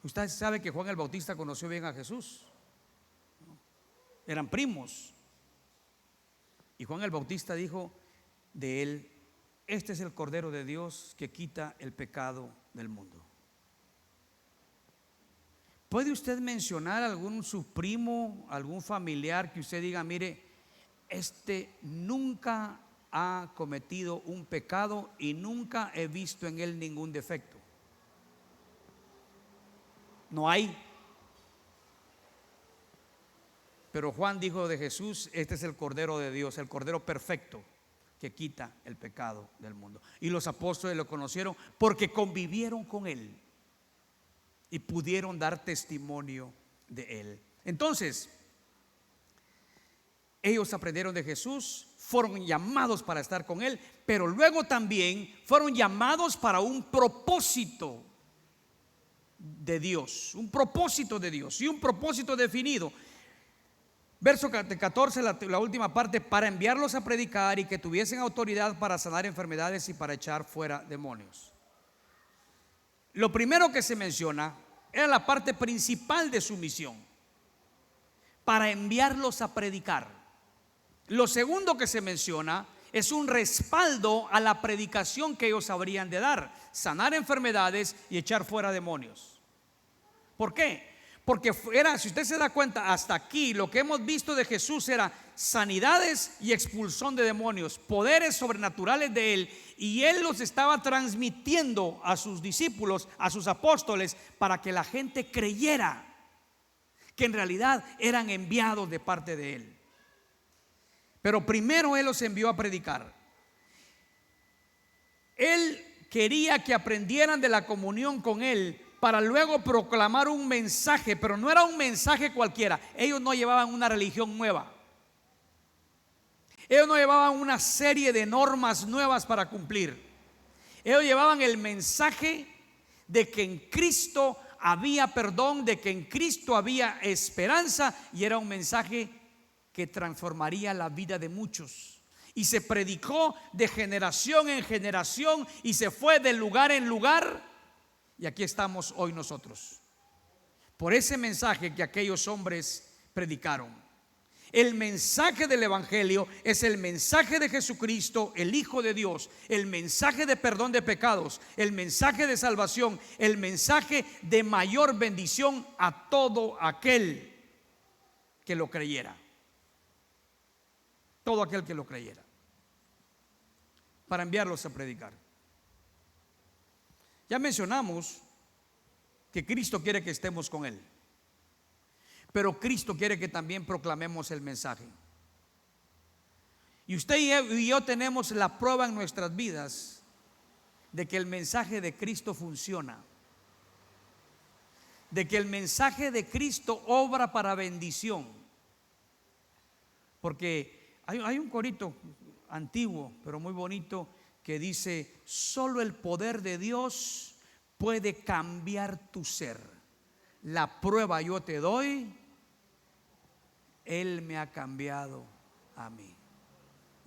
Usted sabe que Juan el Bautista conoció bien a Jesús, eran primos. Y Juan el Bautista dijo de él: este es el Cordero de Dios que quita el pecado del mundo. ¿Puede usted mencionar algún su primo, algún familiar que usted diga: mire, este nunca ha cometido un pecado y nunca he visto en él ningún defecto? No hay. Pero Juan dijo de Jesús: este es el Cordero de Dios, el Cordero perfecto que quita el pecado del mundo. Y los apóstoles lo conocieron porque convivieron con él y pudieron dar testimonio de él. Entonces, ellos aprendieron de Jesús, fueron llamados para estar con él, pero luego también fueron llamados para un propósito de Dios, un propósito de Dios y un propósito definido. Verso 14, la última parte: para enviarlos a predicar y que tuviesen autoridad para sanar enfermedades y para echar fuera demonios. Lo primero que se menciona era la parte principal de su misión: para enviarlos a predicar. Lo segundo que se menciona es un respaldo a la predicación que ellos habrían de dar: sanar enfermedades y echar fuera demonios. ¿Por qué? Porque era, si usted se da cuenta, hasta aquí lo que hemos visto de Jesús era sanidades y expulsión de demonios, poderes sobrenaturales de él, y él los estaba transmitiendo a sus discípulos, a sus apóstoles, para que la gente creyera que en realidad eran enviados de parte de él. Pero primero él los envió a predicar. Él quería que aprendieran de la comunión con él, para luego proclamar un mensaje, pero no era un mensaje cualquiera. Ellos no llevaban una religión nueva, ellos no llevaban una serie de normas nuevas para cumplir. Ellos llevaban el mensaje de que en Cristo había perdón, de que en Cristo había esperanza, y era un mensaje que transformaría la vida de muchos. Y se predicó de generación en generación y se fue de lugar en lugar. Y aquí estamos hoy nosotros, por ese mensaje que aquellos hombres predicaron. El mensaje del Evangelio es el mensaje de Jesucristo, el Hijo de Dios, el mensaje de perdón de pecados, el mensaje de salvación, el mensaje de mayor bendición a todo aquel que lo creyera. Todo aquel que lo creyera, para enviarlos a predicar. Ya mencionamos que Cristo quiere que estemos con él, pero Cristo quiere que también proclamemos el mensaje. Y usted y yo tenemos la prueba en nuestras vidas de que el mensaje de Cristo funciona, de que el mensaje de Cristo obra para bendición. Porque hay un corito antiguo pero muy bonito que dice: solo el poder de Dios puede cambiar tu ser. La prueba yo te doy, Él me ha cambiado a mí.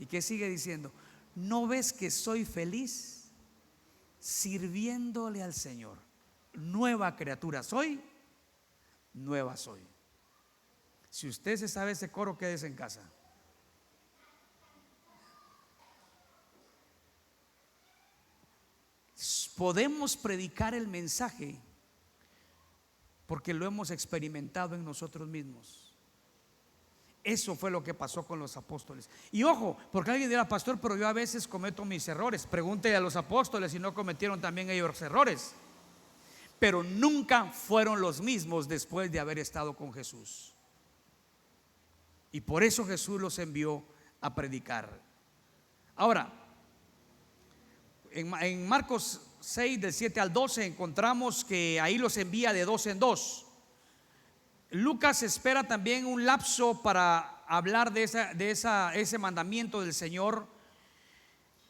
¿Y qué sigue diciendo? ¿No ves que soy feliz sirviéndole al Señor? Nueva criatura soy, nueva soy. Si usted se sabe ese coro, quédese en casa. Podemos predicar el mensaje porque lo hemos experimentado en nosotros mismos. Eso fue lo que pasó con los apóstoles. Y ojo, porque alguien dirá: pastor, pero yo a veces cometo mis errores. Pregúntele a los apóstoles si no cometieron también ellos errores. Pero nunca fueron los mismos después de haber estado con Jesús. Y por eso Jesús los envió a predicar. Ahora, en Marcos 6, del 7 al 12, encontramos que ahí los envía de dos en dos. Lucas espera también un lapso para hablar de ese mandamiento del Señor,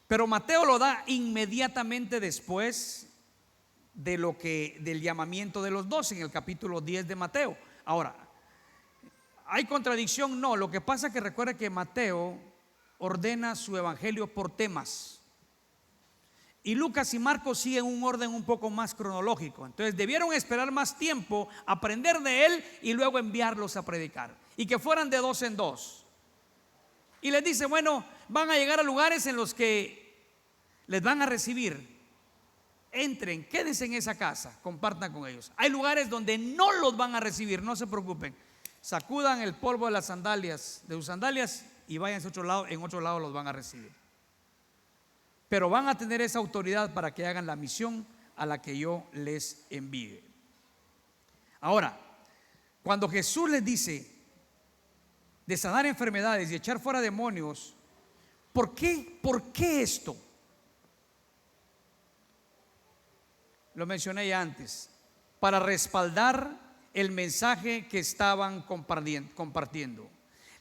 pero Mateo lo da inmediatamente después del llamamiento de los 12, en el capítulo 10 de Mateo. Ahora, ¿hay contradicción? No. Lo que pasa es que recuerda que Mateo ordena su evangelio por temas, y Lucas y Marcos siguen un orden un poco más cronológico. Entonces debieron esperar más tiempo, aprender de él y luego enviarlos a predicar, y que fueran de dos en dos. Y les dice: bueno, van a llegar a lugares en los que les van a recibir. Entren, quédense en esa casa, compartan con ellos. Hay lugares donde no los van a recibir, no se preocupen. Sacudan el polvo de las sandalias, de sus sandalias, y váyanse a otro lado. En otro lado los van a recibir, pero van a tener esa autoridad para que hagan la misión a la que yo les envíe. Ahora, cuando Jesús les dice de sanar enfermedades y echar fuera demonios, ¿por qué? ¿Por qué esto? Lo mencioné ya antes, para respaldar el mensaje que estaban compartiendo.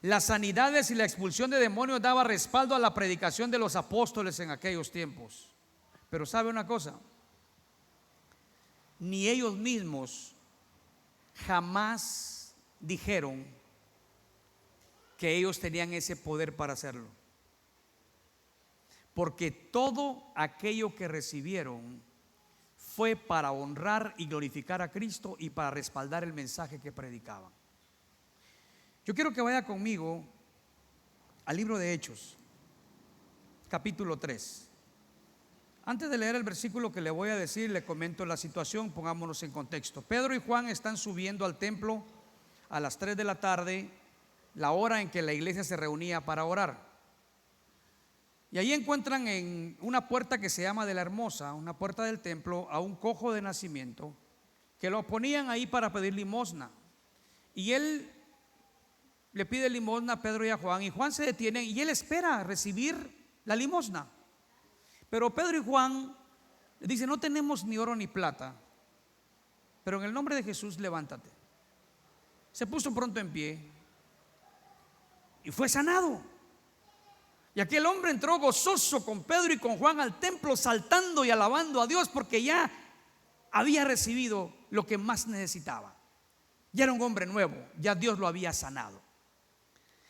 Las sanidades y la expulsión de demonios daba respaldo a la predicación de los apóstoles en aquellos tiempos. Pero ¿sabe una cosa? Ni ellos mismos jamás dijeron que ellos tenían ese poder para hacerlo, porque todo aquello que recibieron fue para honrar y glorificar a Cristo y para respaldar el mensaje que predicaban. Yo quiero que vaya conmigo al libro de Hechos, capítulo 3. Antes de leer el versículo que le voy a decir, le comento la situación. Pongámonos en contexto. Pedro y Juan están subiendo al templo a las 3 de la tarde, la hora en que la iglesia se reunía para orar. Y ahí encuentran en una puerta que se llama de la Hermosa, una puerta del templo, a un cojo de nacimiento, que lo ponían ahí para pedir limosna. Y él le pide limosna a Pedro y a Juan, y Juan se detiene y él espera recibir la limosna. Pero Pedro y Juan le dicen: no tenemos ni oro ni plata, pero en el nombre de Jesús levántate. Se puso pronto en pie y fue sanado. Y aquel hombre entró gozoso con Pedro y con Juan al templo, saltando y alabando a Dios, porque ya había recibido lo que más necesitaba. Ya era un hombre nuevo, ya Dios lo había sanado.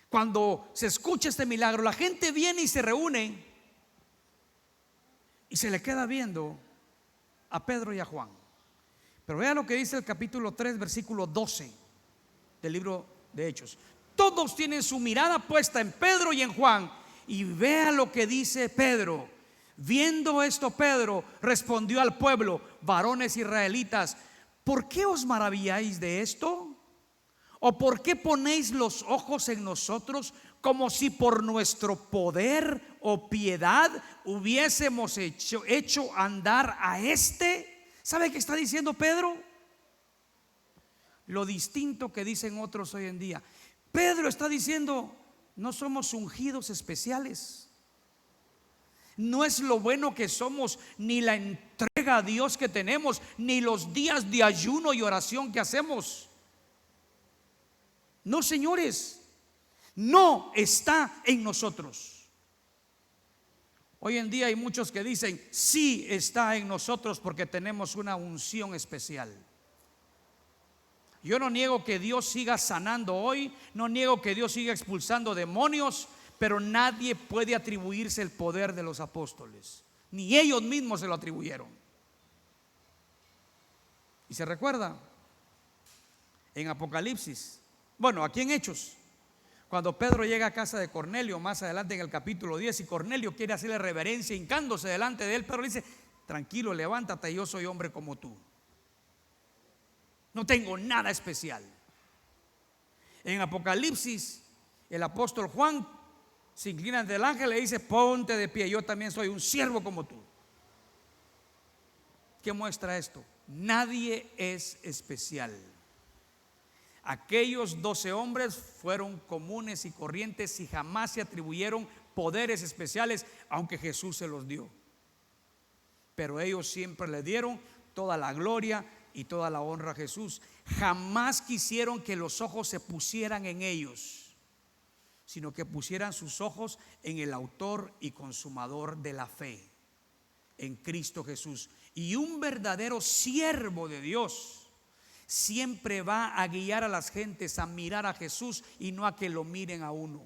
Cuando se escucha este milagro, la gente viene y se reúne y se le queda viendo a Pedro y a Juan. Pero vea lo que dice el capítulo 3, versículo 12 del libro de Hechos. Todos tienen su mirada puesta en Pedro y en Juan, y vea lo que dice Pedro. Viendo esto, Pedro respondió al pueblo: varones israelitas, ¿por qué os maravilláis de esto? ¿O por qué ponéis los ojos en nosotros, como si por nuestro poder o piedad hubiésemos hecho andar a este? ¿Sabe qué está diciendo Pedro? Lo distinto que dicen otros hoy en día. Pedro está diciendo: no somos ungidos especiales. No es lo bueno que somos, ni la entrega a Dios que tenemos, ni los días de ayuno y oración que hacemos. No, señores, no está en nosotros. Hoy en día hay muchos que dicen: sí está en nosotros porque tenemos una unción especial. Yo no niego que Dios siga sanando hoy, no niego que Dios siga expulsando demonios, pero nadie puede atribuirse el poder de los apóstoles, ni ellos mismos se lo atribuyeron. Y se recuerda en Apocalipsis, bueno, aquí en Hechos, cuando Pedro llega a casa de Cornelio, más adelante en el capítulo 10, y Cornelio quiere hacerle reverencia hincándose delante de él, Pedro le dice: tranquilo, levántate, yo soy hombre como tú, no tengo nada especial. En Apocalipsis, el apóstol Juan se inclina ante el ángel y le dice: ponte de pie, yo también soy un siervo como tú. ¿Qué muestra esto? Nadie es especial. Aquellos 12 hombres fueron comunes y corrientes y jamás se atribuyeron poderes especiales, aunque Jesús se los dio. Pero ellos siempre le dieron toda la gloria y toda la honra a Jesús. Jamás quisieron que los ojos se pusieran en ellos, sino que pusieran sus ojos en el autor y consumador de la fe, en Cristo Jesús. Y un verdadero siervo de Dios siempre va a guiar a las gentes a mirar a Jesús y no a que lo miren a uno,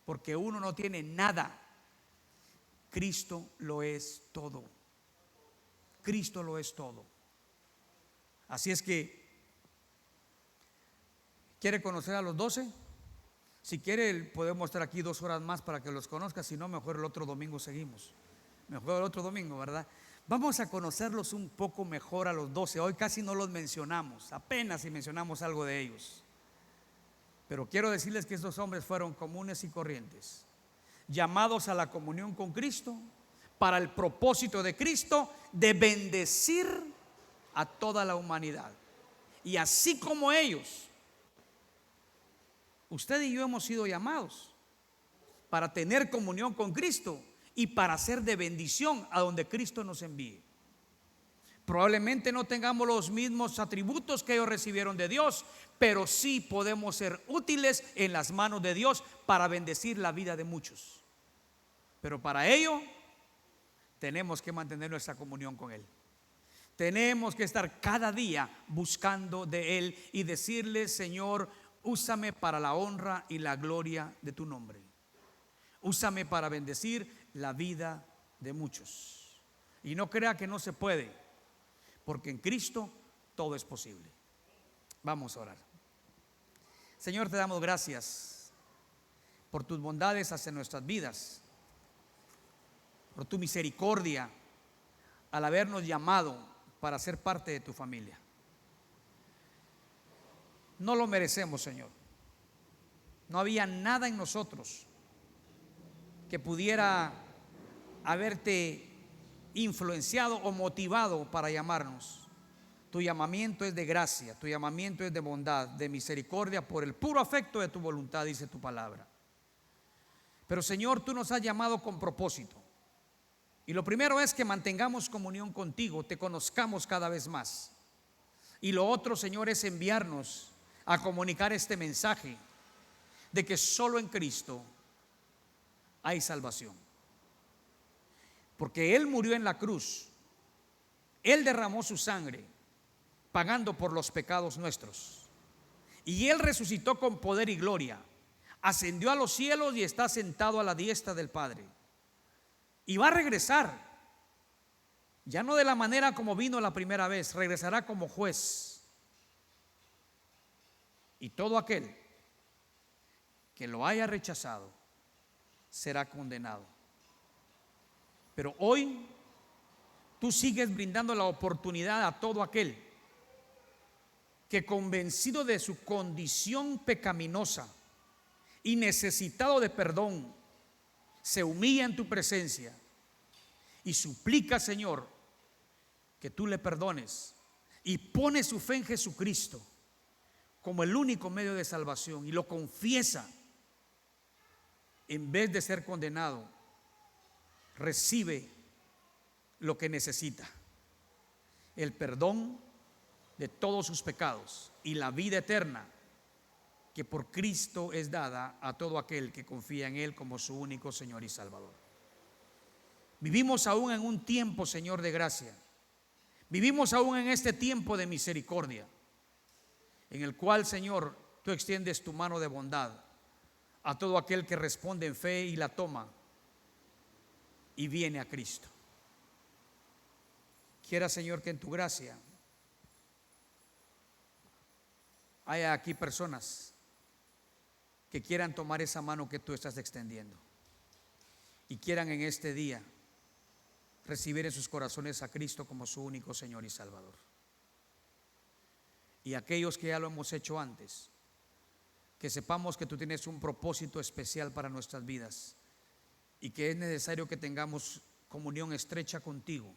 porque uno no tiene nada. Cristo lo es todo. Cristo lo es todo. Así es que, ¿quiere conocer a los 12? Si quiere, podemos estar aquí 2 horas más para que los conozca. Si no, mejor el otro domingo seguimos. Mejor el otro domingo, ¿verdad? Vamos a conocerlos un poco mejor a los 12. Hoy casi no los mencionamos, apenas si mencionamos algo de ellos. Pero quiero decirles que estos hombres fueron comunes y corrientes, llamados a la comunión con Cristo, para el propósito de Cristo de bendecir a toda la humanidad. Y así como ellos, usted y yo hemos sido llamados para tener comunión con Cristo y para ser de bendición a donde Cristo nos envíe. Probablemente no tengamos los mismos atributos que ellos recibieron de Dios, pero sí podemos ser útiles en las manos de Dios para bendecir la vida de muchos. Pero para ello tenemos que mantener nuestra comunión con Él. Tenemos que estar cada día buscando de Él y decirle: Señor, úsame para la honra y la gloria de tu nombre. Úsame para bendecir la vida de muchos. Y no crea que no se puede, porque en Cristo todo es posible. Vamos a orar. Señor, te damos gracias por tus bondades hacia nuestras vidas, por tu misericordia al habernos llamado para ser parte de tu familia. No lo merecemos, Señor. No había nada en nosotros que pudiera haberte influenciado o motivado para llamarnos. Tu llamamiento es de gracia, tu llamamiento es de bondad, de misericordia, por el puro afecto de tu voluntad, dice tu palabra. Pero Señor, tú nos has llamado con propósito. Y lo primero es que mantengamos comunión contigo, te conozcamos cada vez más. Y lo otro, Señor, es enviarnos a comunicar este mensaje de que solo en Cristo hay salvación. Porque Él murió en la cruz, Él derramó su sangre pagando por los pecados nuestros, y Él resucitó con poder y gloria, ascendió a los cielos y está sentado a la diestra del Padre, y va a regresar, ya no de la manera como vino la primera vez, regresará como juez, y todo aquel que lo haya rechazado será condenado. Pero hoy tú sigues brindando la oportunidad a todo aquel que, convencido de su condición pecaminosa y necesitado de perdón, se humilla en tu presencia y suplica, Señor, que tú le perdones, y pone su fe en Jesucristo como el único medio de salvación y lo confiesa. En vez de ser condenado, recibe lo que necesita: el perdón de todos sus pecados y la vida eterna que por Cristo es dada a todo aquel que confía en Él como su único Señor y Salvador. Vivimos aún en un tiempo, Señor, de gracia. Vivimos aún en este tiempo de misericordia, en el cual, Señor, tú extiendes tu mano de bondad a todo aquel que responde en fe y la toma y viene a Cristo. Quiera, Señor, que en tu gracia haya aquí personas que quieran tomar esa mano que tú estás extendiendo y quieran en este día recibir en sus corazones a Cristo como su único Señor y Salvador. Y aquellos que ya lo hemos hecho antes, que sepamos que tú tienes un propósito especial para nuestras vidas y que es necesario que tengamos comunión estrecha contigo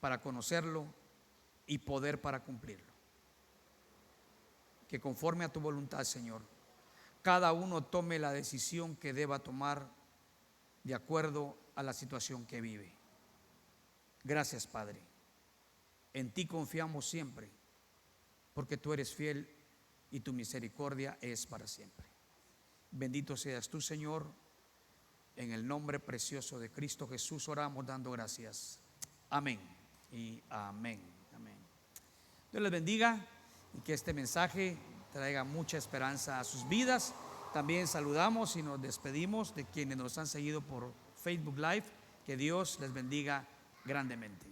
para conocerlo y poder para cumplirlo. Que conforme a tu voluntad, Señor, cada uno tome la decisión que deba tomar de acuerdo a la situación que vive. Gracias, Padre. En ti confiamos siempre, porque tú eres fiel y tu misericordia es para siempre. Bendito seas tú, Señor. En el nombre precioso de Cristo Jesús oramos dando gracias. Amén y amén. Amén. Dios les bendiga y que este mensaje traiga mucha esperanza a sus vidas. También saludamos y nos despedimos de quienes nos han seguido por Facebook Live. Que Dios les bendiga grandemente.